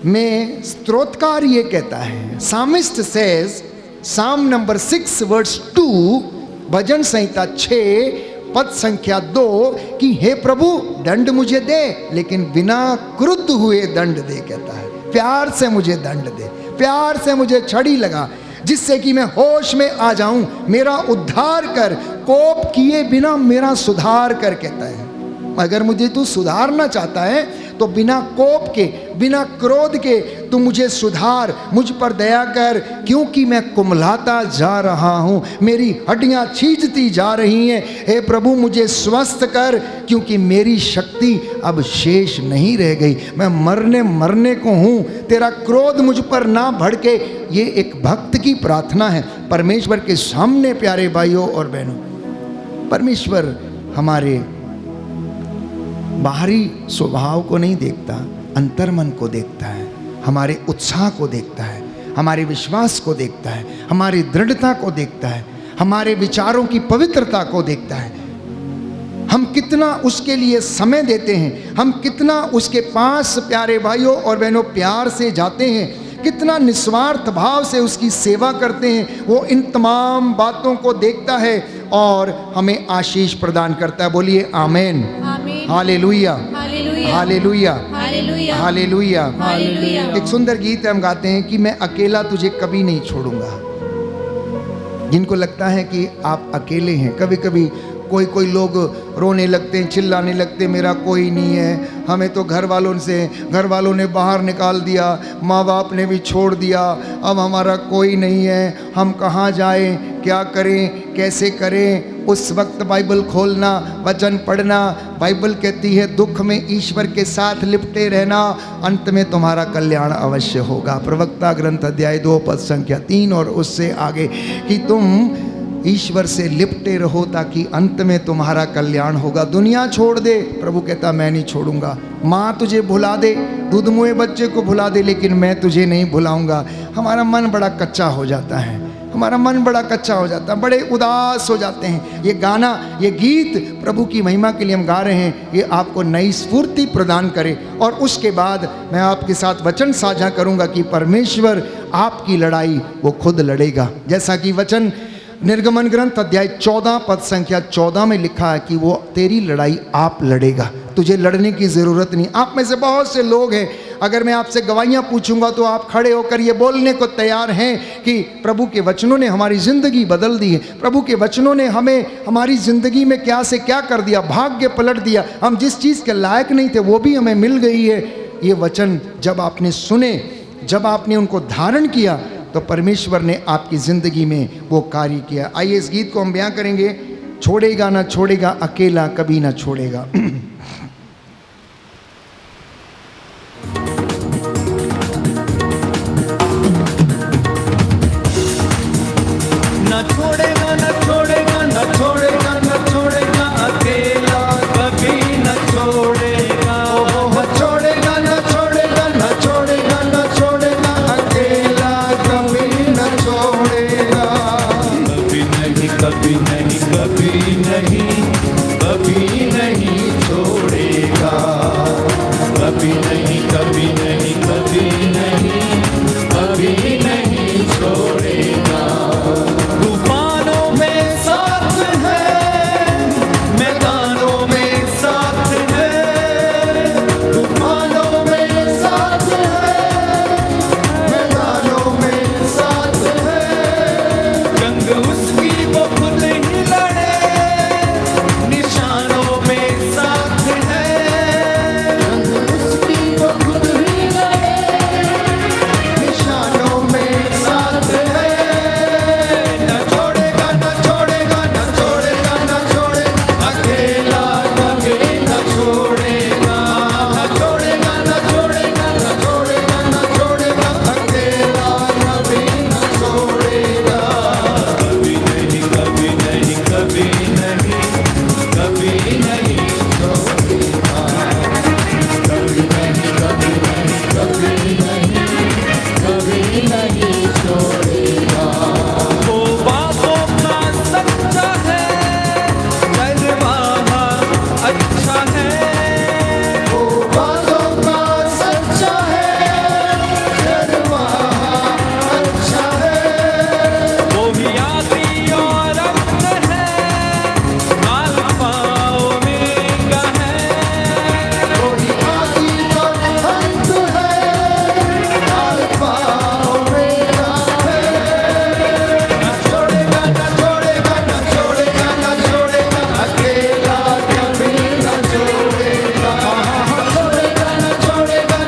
में स्तोत्रकार ये कहता है, सामिस्ट सेज, साम नंबर 6 वर्स 2, भजन संहिता 6 पद संख्या 2, कि हे प्रभु दंड मुझे दे लेकिन बिना क्रुद्ध हुए दंड दे। कहता है प्यार से मुझे दंड दे, प्यार से मुझे छड़ी लगा, जिससे कि मैं होश में आ जाऊं। मेरा उद्धार कर, कोप किए बिना मेरा सुधार कर। कहता है अगर मुझे तू सुधारना चाहता है तो बिना कोप के, बिना क्रोध के तू मुझे सुधार, मुझ पर दया कर, क्योंकि मैं कुमलाता जा रहा हूँ, मेरी हड्डियाँ छीजती जा रही हैं। हे प्रभु मुझे स्वस्थ कर, क्योंकि मेरी शक्ति अब शेष नहीं रह गई, मैं मरने को हूँ। तेरा क्रोध मुझ पर ना भड़के। ये एक भक्त की प्रार्थना है परमेश्वर के सामने। प्यारे भाइयों और बहनों, परमेश्वर हमारे बाहरी स्वभाव को नहीं देखता, अंतर्मन को देखता है, हमारे उत्साह को देखता है, हमारे विश्वास को देखता है, हमारी दृढ़ता को देखता है, हमारे विचारों की पवित्रता को देखता है। हम कितना उसके लिए समय देते हैं, हम कितना उसके पास प्यारे भाइयों और बहनों प्यार से जाते हैं, कितना निस्वार्थ भाव से उसकी सेवा करते हैं। वो इन तमाम बातों को देखता है और हमें आशीष प्रदान करता है। बोलिए आमीन, हालेलुया, हालेलुया, हालेलुया। एक सुंदर गीत हम गाते हैं कि मैं अकेला तुझे कभी नहीं छोड़ूंगा। जिनको लगता है कि आप अकेले हैं, कभी कभी कोई लोग रोने लगते हैं, चिल्लाने लगते हैं, मेरा कोई नहीं है, हमें तो घर वालों ने बाहर निकाल दिया, माँ बाप ने भी छोड़ दिया, अब हमारा कोई नहीं है, हम कहाँ जाएं, क्या करें, कैसे करें। उस वक्त बाइबल खोलना, वचन पढ़ना। बाइबल कहती है दुख में ईश्वर के साथ लिपटे रहना, अंत में तुम्हारा कल्याण अवश्य होगा। प्रवक्ता ग्रंथ अध्याय 2 पद संख्या 3 और उससे आगे, कि तुम ईश्वर से लिपटे रहो ताकि अंत में तुम्हारा कल्याण होगा। दुनिया छोड़ दे, प्रभु कहता मैं नहीं छोड़ूंगा। माँ तुझे भुला दे, दूध मुए बच्चे को भुला दे, लेकिन मैं तुझे नहीं भुलाऊंगा। हमारा मन बड़ा कच्चा हो जाता है, हमारा मन बड़ा कच्चा हो जाता है, बड़े उदास हो जाते हैं। ये गाना, ये गीत प्रभु की महिमा के लिए हम गा रहे हैं, ये आपको नई स्फूर्ति प्रदान करे। और उसके बाद मैं आपके साथ वचन साझा करूंगा कि परमेश्वर आपकी लड़ाई वो खुद लड़ेगा। जैसा कि वचन निर्गमन ग्रंथ अध्याय 14 पद संख्या 14 में लिखा है कि वो तेरी लड़ाई आप लड़ेगा, तुझे लड़ने की ज़रूरत नहीं। आप में से बहुत से लोग हैं, अगर मैं आपसे गवाहियाँ पूछूंगा तो आप खड़े होकर ये बोलने को तैयार हैं कि प्रभु के वचनों ने हमारी ज़िंदगी बदल दी है, प्रभु के वचनों ने हमें हमारी ज़िंदगी में क्या से क्या कर दिया, भाग्य पलट दिया, हम जिस चीज़ के लायक नहीं थे वो भी हमें मिल गई है। ये वचन जब आपने सुने, जब आपने उनको धारण किया, तो परमेश्वर ने आपकी ज़िंदगी में वो कार्य किया। आइए इस गीत को हम बयां करेंगे, छोड़ेगा ना छोड़ेगा, अकेला कभी ना छोड़ेगा। कभी नहीं, कभी नहीं, कभी नहीं छोड़ेगा। कभी नहीं, कभी नहीं, कभी नहीं, कभी नहीं छोड़ेगा। तूफानों में साथ है, मैदानों में साथ है। तूफानों में साथ है, मैदानों में साथ है। जंग उसकी वो खुद ही लड़े, निशानों में साथ है। जंग उसकी वो खुद ही लड़े, निशानों में साथ है। न छोड़ेगा, न छोड़ेगा, न छोड़ेगा, न छोड़ेगा, अकेला कभी न छोड़ेगा। न छोड़ेगा, न छोड़ेगा, न छोड़ेगा, न छोड़ेगा, अकेला कभी न छोड़ेगा। कभी नहीं, कभी नहीं, कभी नहीं, कभी नहीं छोड़ेगा। कभी नहीं, कभी नहीं, कभी नहीं, कभी नहीं छोड़ेगा। वो बातों का सच्चा है, निर्वाह अच्छा है। वो बातों का सच्चा है, निर्वाह अच्छा है। वो भी आदि और अंत है, अल्फा ओमेगा है। वो भी आदि और अंत है, अल्फा ओमेगा है। न छोड़ेगा, न छोड़ेगा, न छोड़ेगा, न छोड़ेगा, अकेला कभी न छोड़ेगा। न छोड़ेगा, न छोड़ेगा,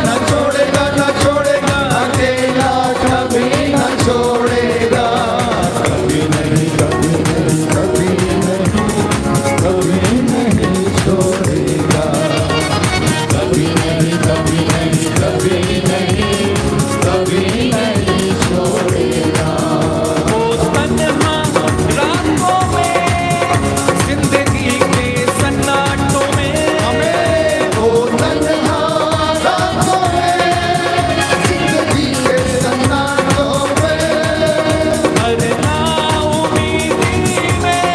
न छोड़ेगा, अकेला कभी न छोड़ेगा। कभी नहीं, कभी नहीं, कभी नहीं, कभी नहीं छोड़ेगा। कभी नहीं, कभी नहीं, कभी नहीं, कभी नहीं छोड़ेगा। वो तन्हा रातों में, जिंदगी के सन्नाटों में, हमें वो तन्हा रातों में, जिंदगी के सन्नाटों में, हर नाउमीदी में,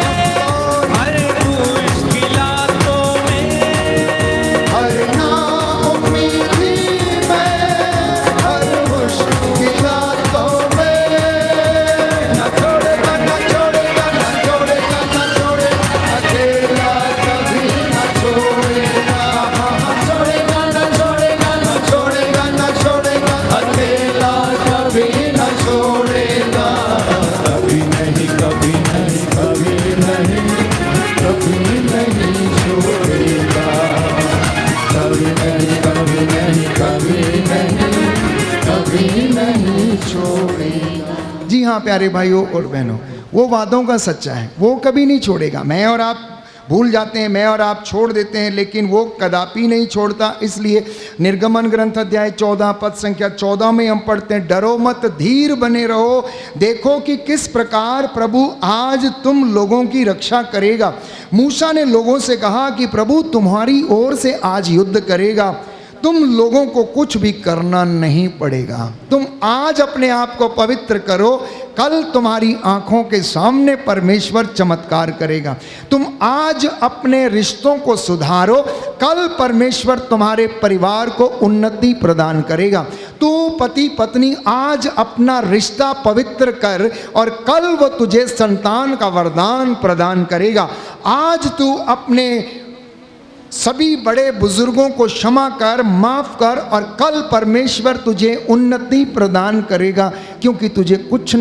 हर मुश्किलातों में, हर नाउमीदी में, हर मुश्किलातों में। न छोड़ेगा, न छोड़ेगा, न छोड़ेगा, न छोड़ेगा, अकेला कभी न छोड़ेगा। न छोड़ेगा, न छोड़ेगा, न छोड़ेगा, न छोड़ेगा, अकेला कभी न छोड़ेगा। कभी नहीं, कभी नहीं, कभी नहीं, कभी नहीं छोड़ेगा। कभी नहीं, कभी नहीं, कभी नहीं, कभी नहीं छोड़ेगा। जी हाँ प्यारे भाइयों और बहनों, वो वादों का सच्चा है, वो कभी नहीं छोड़ेगा। मैं और आप भूल जाते हैं, मैं और आप छोड़ देते हैं, लेकिन वो कदापि नहीं छोड़ता। इसलिए निर्गमन ग्रंथ अध्याय 14 पद संख्या 14 में हम पढ़ते हैं, डरो मत, धीर बने रहो, देखो कि किस प्रकार प्रभु आज तुम लोगों की रक्षा करेगा। मूसा ने लोगों से कहा कि प्रभु तुम्हारी ओर से आज युद्ध करेगा, तुम लोगों को कुछ भी करना नहीं पड़ेगा। तुम आज अपने आप को पवित्र करो, कल तुम्हारी आंखों के सामने परमेश्वर चमत्कार करेगा। तुम आज अपने रिश्तों को सुधारो, कल परमेश्वर तुम्हारे परिवार को उन्नति प्रदान करेगा। तू पति पत्नी आज अपना रिश्ता पवित्र कर और कल वो तुझे संतान का वरदान प्रदान करेगा। आज तू अपने सभी बड़े बुजुर्गों को क्षमा कर, माफ कर, और कल परमेश्वर तुझे उन्नति प्रदान करेगा, क्योंकि तुझे कुछ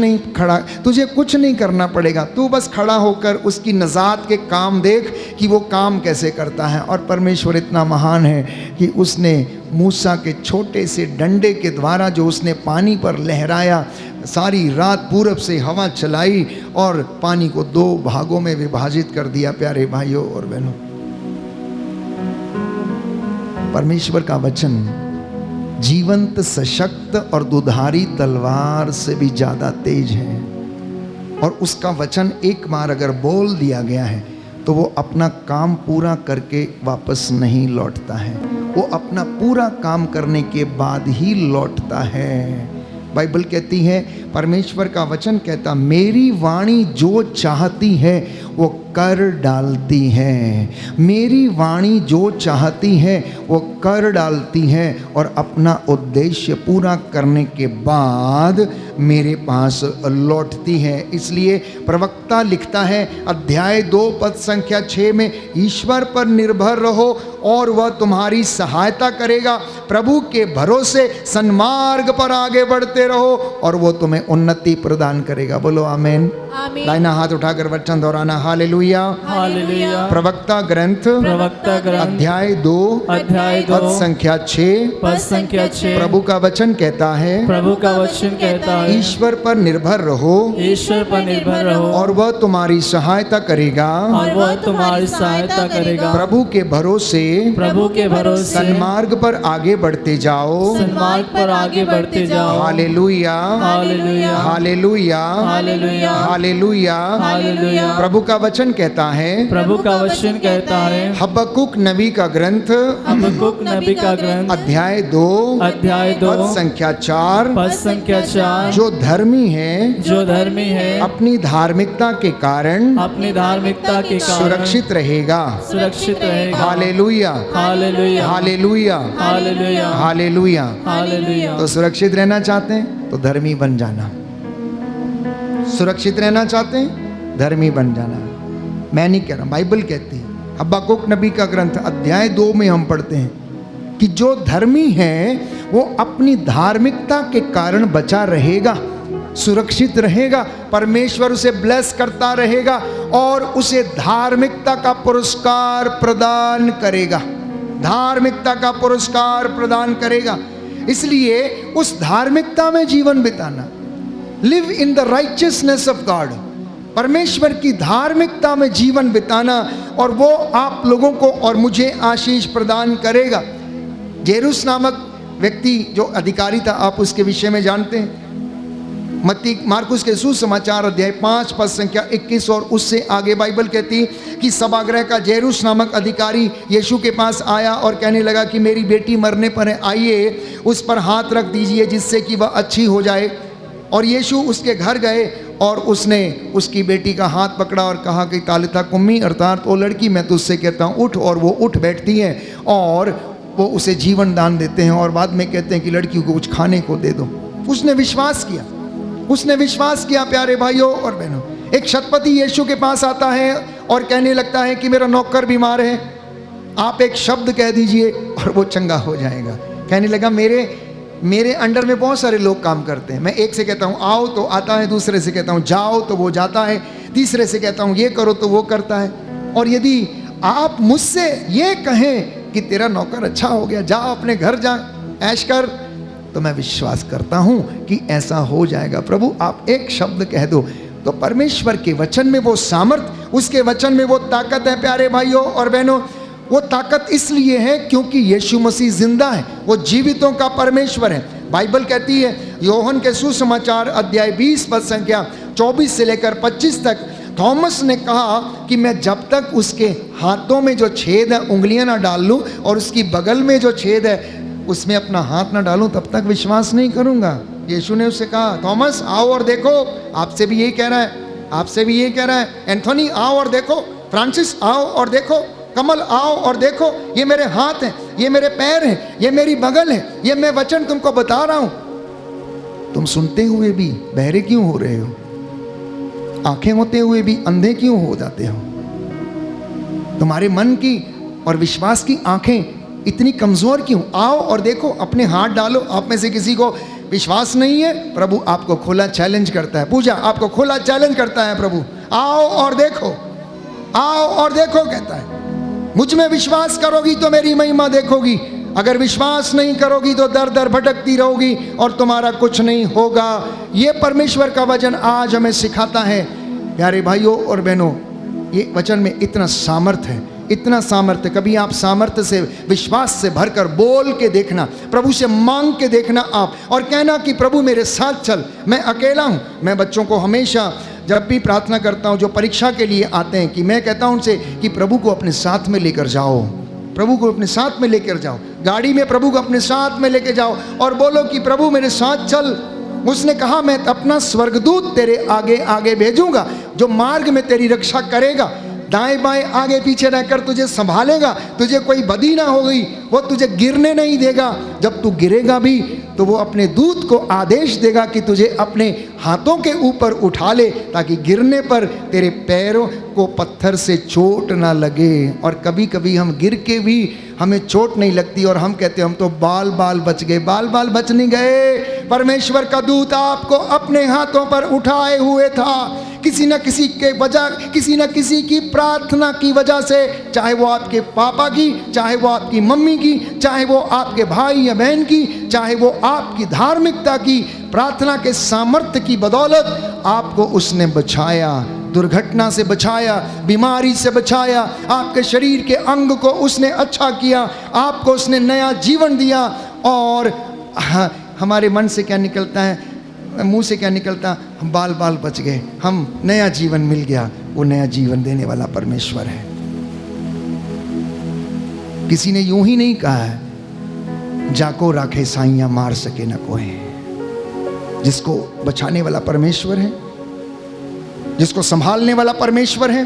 नहीं करना पड़ेगा। तू बस खड़ा होकर उसकी नजात के काम देख कि वो काम कैसे करता है। और परमेश्वर इतना महान है कि उसने मूसा के छोटे से डंडे के द्वारा जो उसने पानी पर लहराया, सारी रात पूरब से हवा चलाई और पानी को 2 भागों में विभाजित कर दिया। प्यारे भाइयों और बहनों, परमेश्वर का वचन जीवंत, सशक्त और दुधारी तलवार से भी ज्यादा तेज है। और उसका वचन एक बार अगर बोल दिया गया है तो वो अपना काम पूरा करके वापस नहीं लौटता है, वो अपना पूरा काम करने के बाद ही लौटता है। बाइबल कहती है, परमेश्वर का वचन कहता, मेरी वाणी जो चाहती है वो कर डालती है। मेरी वाणी जो चाहती है वो कर डालती है और अपना उद्देश्य पूरा करने के बाद मेरे पास लौटती है। इसलिए प्रवक्ता लिखता है अध्याय 2 पद संख्या 6 में, ईश्वर पर निर्भर रहो और वह तुम्हारी सहायता करेगा। प्रभु के भरोसे सन्मार्ग पर आगे बढ़ते रहो और वो तुम्हें उन्नति प्रदान करेगा। बोलो आमीन। आमीन। दाहिना हाथ उठाकर वचन दोहराना, हालेलुया। हालेलुया। प्रवक्ता ग्रंथ प्रवक्ता ग्रंथ अध्याय 2 अध्याय 2 पद संख्या 6, पद संख्या 6। प्रभु का वचन कहता है, प्रभु का वचन कहता है, ईश्वर पर निर्भर रहो ईश्वर पर निर्भर रहो और वह तुम्हारी सहायता करेगा। और वह तुम्हारी सहायता करेगा। प्रभु के भरोसे प्रभु के भरोसे सन्मार्ग पर आगे बढ़ते जाओ। सन्मार्ग पर आगे बढ़ते जाओ। Hallelujah, hallelujah. Hallelujah, hallelujah. Hallelujah. Hallelujah. प्रभु का वचन कहता है, प्रभु का वचन कहता है, हबक्कुक नबी का ग्रंथ हबक्कुक नबी का ग्रंथ अध्याय 2 अध्याय 2 पद संख्या 4, पद संख्या 4। जो धर्मी है जो धर्मी है अपनी धार्मिकता के कारण अपनी धार्मिकता के कारण सुरक्षित रहेगा। सुरक्षित रहेगा। Hallelujah, hallelujah. Hallelujah, hallelujah. Hallelujah. Hallelujah. तो सुरक्षित रहना चाहते हैं तो धर्मी बन जाना। सुरक्षित रहना चाहते हैं, धर्मी बन जाना। मैं नहीं कह रहा, बाइबल कहती है। हबक्कुक नबी का ग्रंथ अध्याय 2 में हम पढ़ते हैं कि जो धर्मी है वो अपनी धार्मिकता के कारण बचा रहेगा, सुरक्षित रहेगा, परमेश्वर उसे ब्लेस करता रहेगा और उसे धार्मिकता का पुरस्कार प्रदान करेगा। धार्मिकता का पुरस्कार प्रदान करेगा। इसलिए उस धार्मिकता में जीवन बिताना, live in the righteousness of God, परमेश्वर की धार्मिकता में जीवन बिताना, और वो आप लोगों को और मुझे आशीष प्रदान करेगा। जेरुस नामक व्यक्ति जो अधिकारी था, आप उसके विषय में जानते हैं। मत्ती मार्कुस के सुसमाचार अध्याय 5 पद संख्या 21 और उससे आगे बाइबल कहती है कि सभागृह का जेरुस नामक अधिकारी यीशु के पास आया और कहने लगा कि मेरी बेटी मरने पर है, आइए उस पर हाथ रख दीजिए जिससे कि वह अच्छी हो जाए। और यीशु उसके घर गए और उसने उसकी बेटी का हाथ पकड़ा और कहा कि तालिता कुम्मी, अर्थात ओ लड़की मैं तुझसे कहता हूँ उठ, और वो उठ बैठती है और वो उसे जीवन दान देते हैं और बाद में कहते हैं कि लड़की को कुछ खाने को दे दो। उसने विश्वास किया, उसने विश्वास किया। प्यारे भाइयों और बहनों, एक शतपति यीशु के पास आता है और कहने लगता है कि मेरा नौकर बीमार है, आप एक शब्द कह दीजिए और वो चंगा हो जाएगा। कहने लगा मेरे अंडर में बहुत सारे लोग काम करते हैं, मैं एक से कहता हूँ आओ तो आता है, दूसरे से कहता हूँ जाओ तो वो जाता है, तीसरे से कहता हूँ ये करो तो वो करता है। और यदि आप मुझसे ये कहें कि तेरा नौकर अच्छा हो गया, जा अपने घर जा ऐश कर, तो मैं विश्वास करता हूं कि ऐसा हो जाएगा। प्रभु आप एक शब्द कह दो। तो परमेश्वर के वचन में वो सामर्थ, उसके वचन में वो ताकत है। प्यारे भाइयों और बहनों, वो ताकत इसलिए है क्योंकि यीशु मसीह जिंदा है, वो जीवितों का परमेश्वर है। बाइबल कहती है योहन के सुसमाचार अध्याय 20 पद संख्या 24 से लेकर 25 तक, थॉमस ने कहा कि मैं जब तक उसके हाथों में जो छेद है उंगलियां ना डाल लूं और उसकी बगल में जो छेद है उसमें अपना हाथ ना डालूं तब तक विश्वास नहीं करूंगा। यीशु ने उससे कहा थॉमस आओ और देखो, आपसे भी यही कह रहा है, आपसे भी यही कह रहा है। एंथोनी आओ और देखो, फ्रांसिस आओ और देखो, कमल आओ और देखो, ये मेरे हाथ हैं, ये मेरे पैर हैं, ये मेरी बगल है, ये मैं वचन तुमको बता रहा हूं। तुम सुनते हुए भी बहरे क्यों हो रहे हो? आंखें होते हुए भी अंधे क्यों हो जाते हो? तुम्हारे मन की और विश्वास की आंखें इतनी कमजोर क्यों? आओ और देखो, अपने हाथ डालो। आप में से किसी को विश्वास नहीं है, प्रभु आपको खुला चैलेंज करता है। पूजा आपको खुला चैलेंज करता है प्रभु, आओ और देखो, आओ और देखो कहता है। मुझ में विश्वास करोगी तो मेरी महिमा देखोगी, अगर विश्वास नहीं करोगी तो दर दर भटकती रहोगी और तुम्हारा कुछ नहीं होगा। ये परमेश्वर का वचन आज हमें सिखाता है। प्यारे भाइयों और बहनों, ये वचन में इतना सामर्थ्य है, इतना सामर्थ्य। कभी आप सामर्थ्य से, विश्वास से भरकर बोल के देखना, प्रभु से मांग के देखना आप, और कहना कि प्रभु मेरे साथ चल, मैं अकेला हूँ। मैं बच्चों को हमेशा जब भी प्रार्थना करता हूँ जो परीक्षा के लिए आते हैं, कि मैं कहता हूँ उनसे कि प्रभु को अपने साथ में लेकर जाओ, प्रभु को अपने साथ में लेकर जाओ, गाड़ी में प्रभु को अपने साथ में लेकर जाओ और बोलो कि प्रभु मेरे साथ चल, उसने कहा मैं अपना स्वर्गदूत तेरे आगे आगे भेजूंगा जो मार्ग में तेरी रक्षा करेगा, दाएं बाएं आगे पीछे रहकर तुझे संभालेगा, तुझे कोई बदी ना होगी, वो तुझे गिरने नहीं देगा। जब तू गिरेगा भी तो वो अपने दूत को आदेश देगा कि तुझे अपने हाथों के ऊपर उठा ले ताकि गिरने पर तेरे पैरों को पत्थर से चोट ना लगे। और कभी कभी हम गिर के भी हमें चोट नहीं लगती और हम कहते हम तो बाल बाल बच गए। बाल बाल बच नहीं गए, परमेश्वर का दूत आपको अपने हाथों पर उठाए हुए था। किसी न किसी के वजह, किसी न किसी की प्रार्थना की वजह से, चाहे वो आपके पापा की, चाहे वो आपकी मम्मी की, चाहे वो आपके भाई या बहन की, चाहे वो आपकी धार्मिकता की, प्रार्थना के सामर्थ्य की बदौलत आपको उसने बचाया, दुर्घटना से बचाया, बीमारी से बचाया, आपके शरीर के अंग को उसने अच्छा किया, आपको उसने नया जीवन दिया। और हमारे मन से क्या निकलता है, मुंह से क्या निकलता, हम बाल बाल बच गए, हम नया जीवन मिल गया। वो नया जीवन देने वाला परमेश्वर है। किसी ने यूं ही नहीं कहा है जाको राखे साइयां मार सके न कोई। जिसको बचाने वाला परमेश्वर है, जिसको संभालने वाला परमेश्वर है,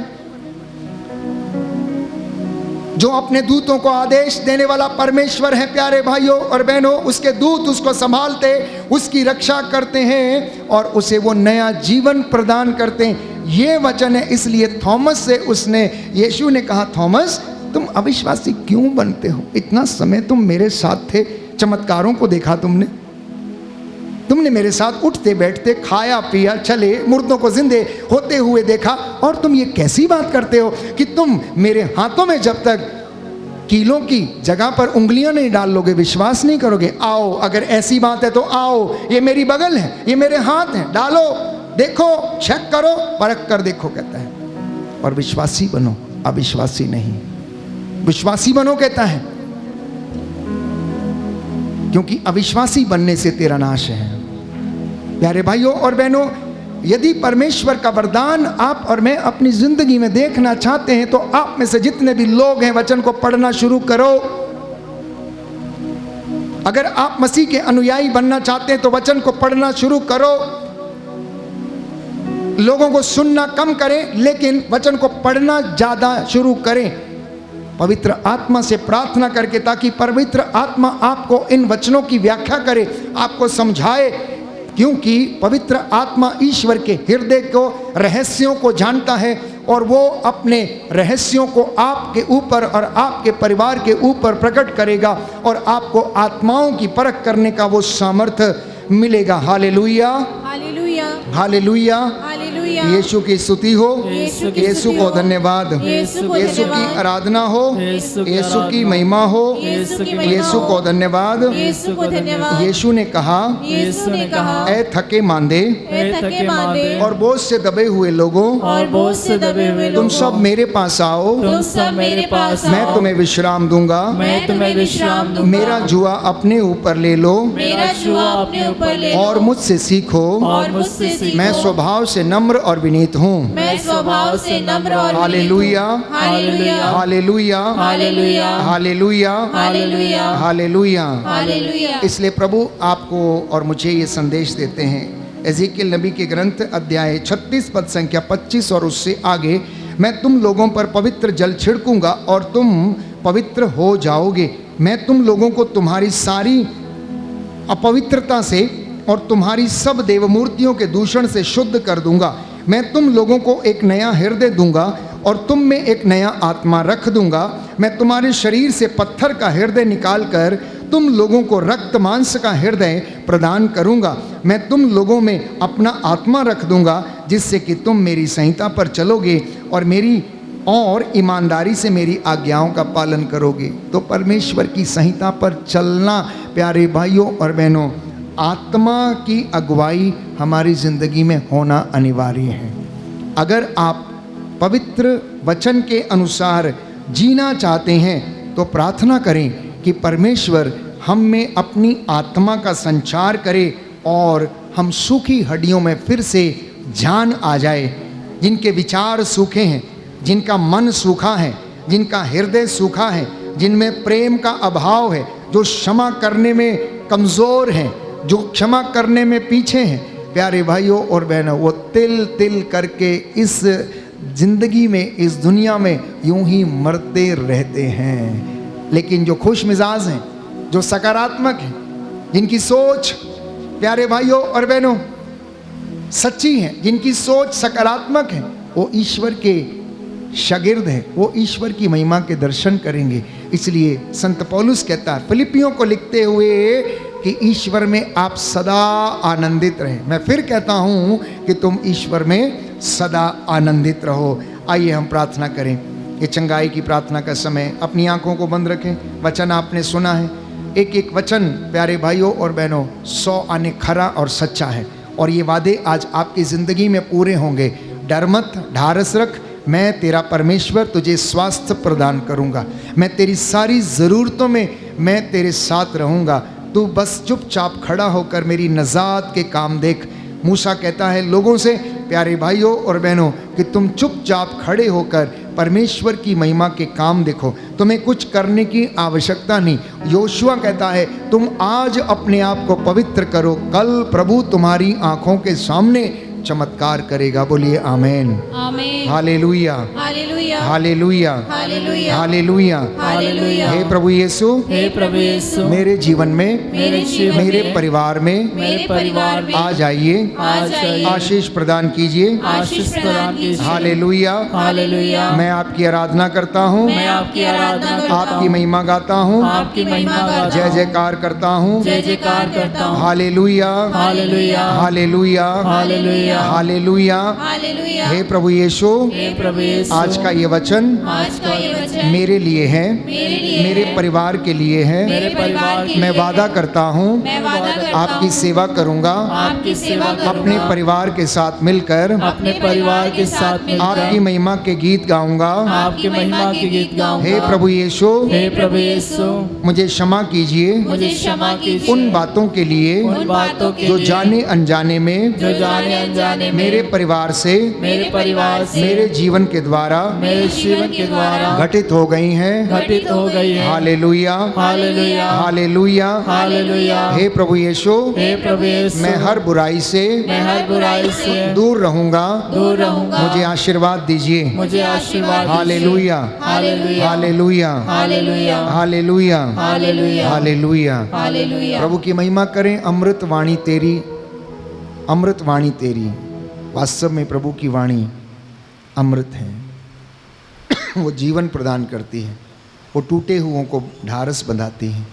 जो अपने दूतों को आदेश देने वाला परमेश्वर है। प्यारे भाइयों और बहनों, उसके दूत उसको संभालते, उसकी रक्षा करते हैं और उसे वो नया जीवन प्रदान करते हैं। ये वचन है, इसलिए थॉमस से उसने, यीशु ने कहा थॉमस तुम अविश्वासी क्यों बनते हो? इतना समय तुम मेरे साथ थे, चमत्कारों को देखा तुमने मेरे साथ उठते बैठते, खाया पिया, चले, मुर्दों को जिंदे होते हुए देखा, और तुम ये कैसी बात करते हो कि तुम मेरे हाथों में जब तक कीलों की जगह पर उंगलियां नहीं डाल लोगे विश्वास नहीं करोगे। आओ, अगर ऐसी बात है तो आओ, ये मेरी बगल है, ये मेरे हाथ हैं, डालो, देखो, चेक करो, परख कर देखो, कहता है। और विश्वासी बनो, अविश्वासी नहीं। विश्वासी बनो कहता है, क्योंकि अविश्वासी बनने से तेरा नाश है। प्यारे भाइयों और बहनों, यदि परमेश्वर का वरदान आप और मैं अपनी जिंदगी में देखना चाहते हैं तो आप में से जितने भी लोग हैं वचन को पढ़ना शुरू करो। अगर आप मसीह के अनुयायी बनना चाहते हैं तो वचन को पढ़ना शुरू करो। लोगों को सुनना कम करें, लेकिन वचन को पढ़ना ज्यादा शुरू करें, पवित्र आत्मा से प्रार्थना करके, ताकि पवित्र आत्मा आपको इन वचनों की व्याख्या करे, आपको समझाए। क्योंकि पवित्र आत्मा ईश्वर के हृदय को, रहस्यों को जानता है और वो अपने रहस्यों को आपके ऊपर और आपके परिवार के ऊपर प्रकट करेगा और आपको आत्माओं की परख करने का वो सामर्थ्य मिलेगा। Hallelujah, hallelujah, hallelujah, hallelujah. Yeshu की स्तुति हो, यीशु की यीशु स्तुति को हो, धन्यवाद, यीशु को यीशु की धन्यवाद, आराधना हो, यीशु की यीशु की आराधना, महिमा हो, यीशु की महिमा यीशु हो, को धन्यवाद। यीशु को धन्यवाद। यीशु ने कहा, यीशु ने कहा, ऐ थके मांदे ऐ थके मांदे और बोझ से दबे हुए लोगों, और बोझ से दबे हुए तुम लोगों, सब मेरे पास आओ, तुम सब मेरे पास मैं आओ, तुम्हें विश्राम दूंगा। मैं तुम्हें विश्राम दूंगा। मेरा जुआ अपने ऊपर ले लो मेरा जुआ अपने ऊपर ले लो और मुझसे सीखो, और मुझसे सीखो। मैं स्वभाव से नम्र और विनीत हूँ। मैं स्वभाव से नम्र और hallelujah, hallelujah, hallelujah, hallelujah, hallelujah, hallelujah, hallelujah. Hallelujah. इसलिए प्रभु आपको और मुझे ये संदेश देते हैं, एजेकियल नबी के ग्रंथ अध्याय 36 पद संख्या 25 और उससे आगे, मैं तुम लोगों पर पवित्र जल छिड़कूंगा और तुम पवित्र हो जाओगे। मैं तुम लोगों को तुम्हारी सारी अपवित्रता से और तुम्हारी सब देवमूर्तियों के दूषण से शुद्ध कर दूंगा। मैं तुम लोगों को एक नया हृदय दूंगा और तुम में एक नया आत्मा रख दूंगा। मैं तुम्हारे शरीर से पत्थर का हृदय निकालकर तुम लोगों को रक्त मांस का हृदय प्रदान करूंगा। मैं तुम लोगों में अपना आत्मा रख दूंगा, जिससे कि तुम मेरी संहिता पर चलोगे और ईमानदारी से मेरी आज्ञाओं का पालन करोगे। तो परमेश्वर की संहिता पर चलना, प्यारे भाइयों और बहनों, आत्मा की अगुवाई हमारी ज़िंदगी में होना अनिवार्य है। अगर आप पवित्र वचन के अनुसार जीना चाहते हैं तो प्रार्थना करें कि परमेश्वर हम में अपनी आत्मा का संचार करे और हम सूखी हड्डियों में फिर से जान आ जाए। जिनके विचार सूखे हैं, जिनका मन सूखा है, जिनका हृदय सूखा है, जिनमें प्रेम का अभाव है, जो क्षमा करने में कमज़ोर हैं, जो क्षमा करने में पीछे हैं, प्यारे भाइयों और बहनों, वो तिल तिल करके इस जिंदगी में, इस दुनिया में यूं ही मरते रहते हैं। लेकिन जो खुश मिजाज हैं, जो सकारात्मक हैं, जिनकी सोच प्यारे भाइयों और बहनों सच्ची है, जिनकी सोच सकारात्मक है, वो ईश्वर के शागिर्द हैं, वो ईश्वर की महिमा के दर्शन करेंगे। इसलिए संत पौलुस कहता है फिलिपियों को लिखते हुए कि ईश्वर में आप सदा आनंदित रहें। मैं फिर कहता हूँ कि तुम ईश्वर में सदा आनंदित रहो। आइए हम प्रार्थना करें। ये चंगाई की प्रार्थना का समय, अपनी आंखों को बंद रखें। वचन आपने सुना है, एक एक वचन प्यारे भाइयों और बहनों 100 आने खरा और सच्चा है, और ये वादे आज आपकी ज़िंदगी में पूरे होंगे। डर मत, ढारस रख, मैं तेरा परमेश्वर तुझे स्वास्थ्य प्रदान करूंगा, मैं तेरी सारी ज़रूरतों में मैं तेरे साथ रहूंगा। तू बस चुपचाप खड़ा होकर मेरी नजात के काम देख। मूसा कहता है लोगों से, प्यारे भाइयों और बहनों, कि तुम चुपचाप खड़े होकर परमेश्वर की महिमा के काम देखो, तुम्हें कुछ करने की आवश्यकता नहीं। योशुआ कहता है तुम आज अपने आप को पवित्र करो, कल प्रभु तुम्हारी आंखों के सामने चमत्कार करेगा। बोलिए amen, amen, hallelujah, hallelujah, hallelujah, hallelujah, hallelujah. Hallelujah. हे प्रभु यीशु, हे प्रभु यीशु, मेरे जीवन में, मेरे जीवन मेरे में, परिवार में मेरे परिवार में आ जाइए, आ जाइए, आशीष प्रदान कीजिए। आशीष प्रदान कीजिए। Hallelujah, hallelujah. मैं आपकी आराधना करता हूँ, मैं आपकी आराधना करता आपकी हूँ, महिमा गाता हूँ, आपकी महिमा गाता जय हूँ, जयकार करता हूँ। जय जयकार करता हूँ। Hallelujah, hallelujah, hallelujah, hallelujah, hallelujah. Hallelujah. हे प्रभु यीशु, हे प्रभु यीशु, आज का ये वचन आज का ये वचन मेरे लिए है, मेरे लिए मेरे है, परिवार के लिए है। मेरे परिवार के मैं लिए वादा है। करता हूँ मैं वादा करता आपकी हूँ, सेवा करूँगा, आपकी सेवा अपने करूँगा, परिवार के साथ मिलकर अपने परिवार के साथ मिलकर आपकी महिमा के गीत गाऊंगा। आपकी महिमा के गीत गाऊंगा। हे प्रभु यीशु, हे प्रभु यीशु, मुझे क्षमा कीजिए मुझे क्षमा कीजिए उन बातों के लिए उन बातों के जो लिए जाने अनजाने में जो जाने अनजाने में मेरे परिवार से, मेरे परिवार से, मेरे जीवन के द्वारा मेरे जीवन के द्वारा घटित हो गई हैं। घटित हो गई है। Hallelujah, hallelujah, hallelujah, hallelujah. हे प्रभु यीशु, हे प्रभु यीशु, मैं हर बुराई से मैं हर बुराई से दूर रहूंगा, दूर रहूंगा। मुझे आशीर्वाद दीजिए। मुझे आशीर्वाद दीजिए। Hallelujah, hallelujah, hallelujah, hallelujah, hallelujah, hallelujah, hallelujah. Hallelujah. प्रभु की महिमा करें। अमृत वाणी तेरी, अमृत वाणी तेरी, वास्तव में प्रभु की वाणी अमृत है। वो जीवन प्रदान करती है, वो टूटे हुओं को ढारस बंधाती है,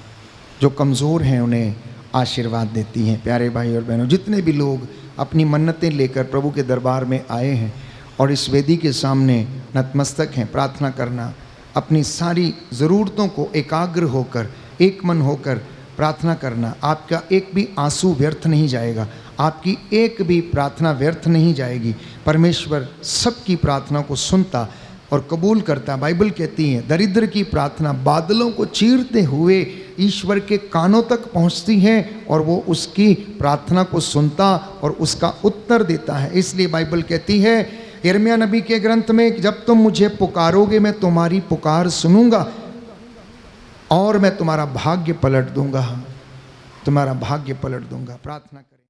जो कमज़ोर हैं उन्हें आशीर्वाद देती हैं। प्यारे भाई और बहनों, जितने भी लोग अपनी मन्नतें लेकर प्रभु के दरबार में आए हैं और इस वेदी के सामने नतमस्तक हैं, प्रार्थना करना, अपनी सारी ज़रूरतों को एकाग्र होकर, एक मन होकर प्रार्थना करना। आपका एक भी आंसू व्यर्थ नहीं जाएगा, आपकी एक भी प्रार्थना व्यर्थ नहीं जाएगी। परमेश्वर सबकी प्रार्थना को सुनता और कबूल करता। बाइबल कहती है दरिद्र की प्रार्थना बादलों को चीरते हुए ईश्वर के कानों तक पहुंचती है और वो उसकी प्रार्थना को सुनता और उसका उत्तर देता है। इसलिए बाइबल कहती है यिर्मयाह नबी के ग्रंथ में, जब तुम मुझे पुकारोगे मैं तुम्हारी पुकार सुनूंगा और मैं तुम्हारा भाग्य पलट दूंगा, तुम्हारा भाग्य पलट दूंगा। प्रार्थना कर।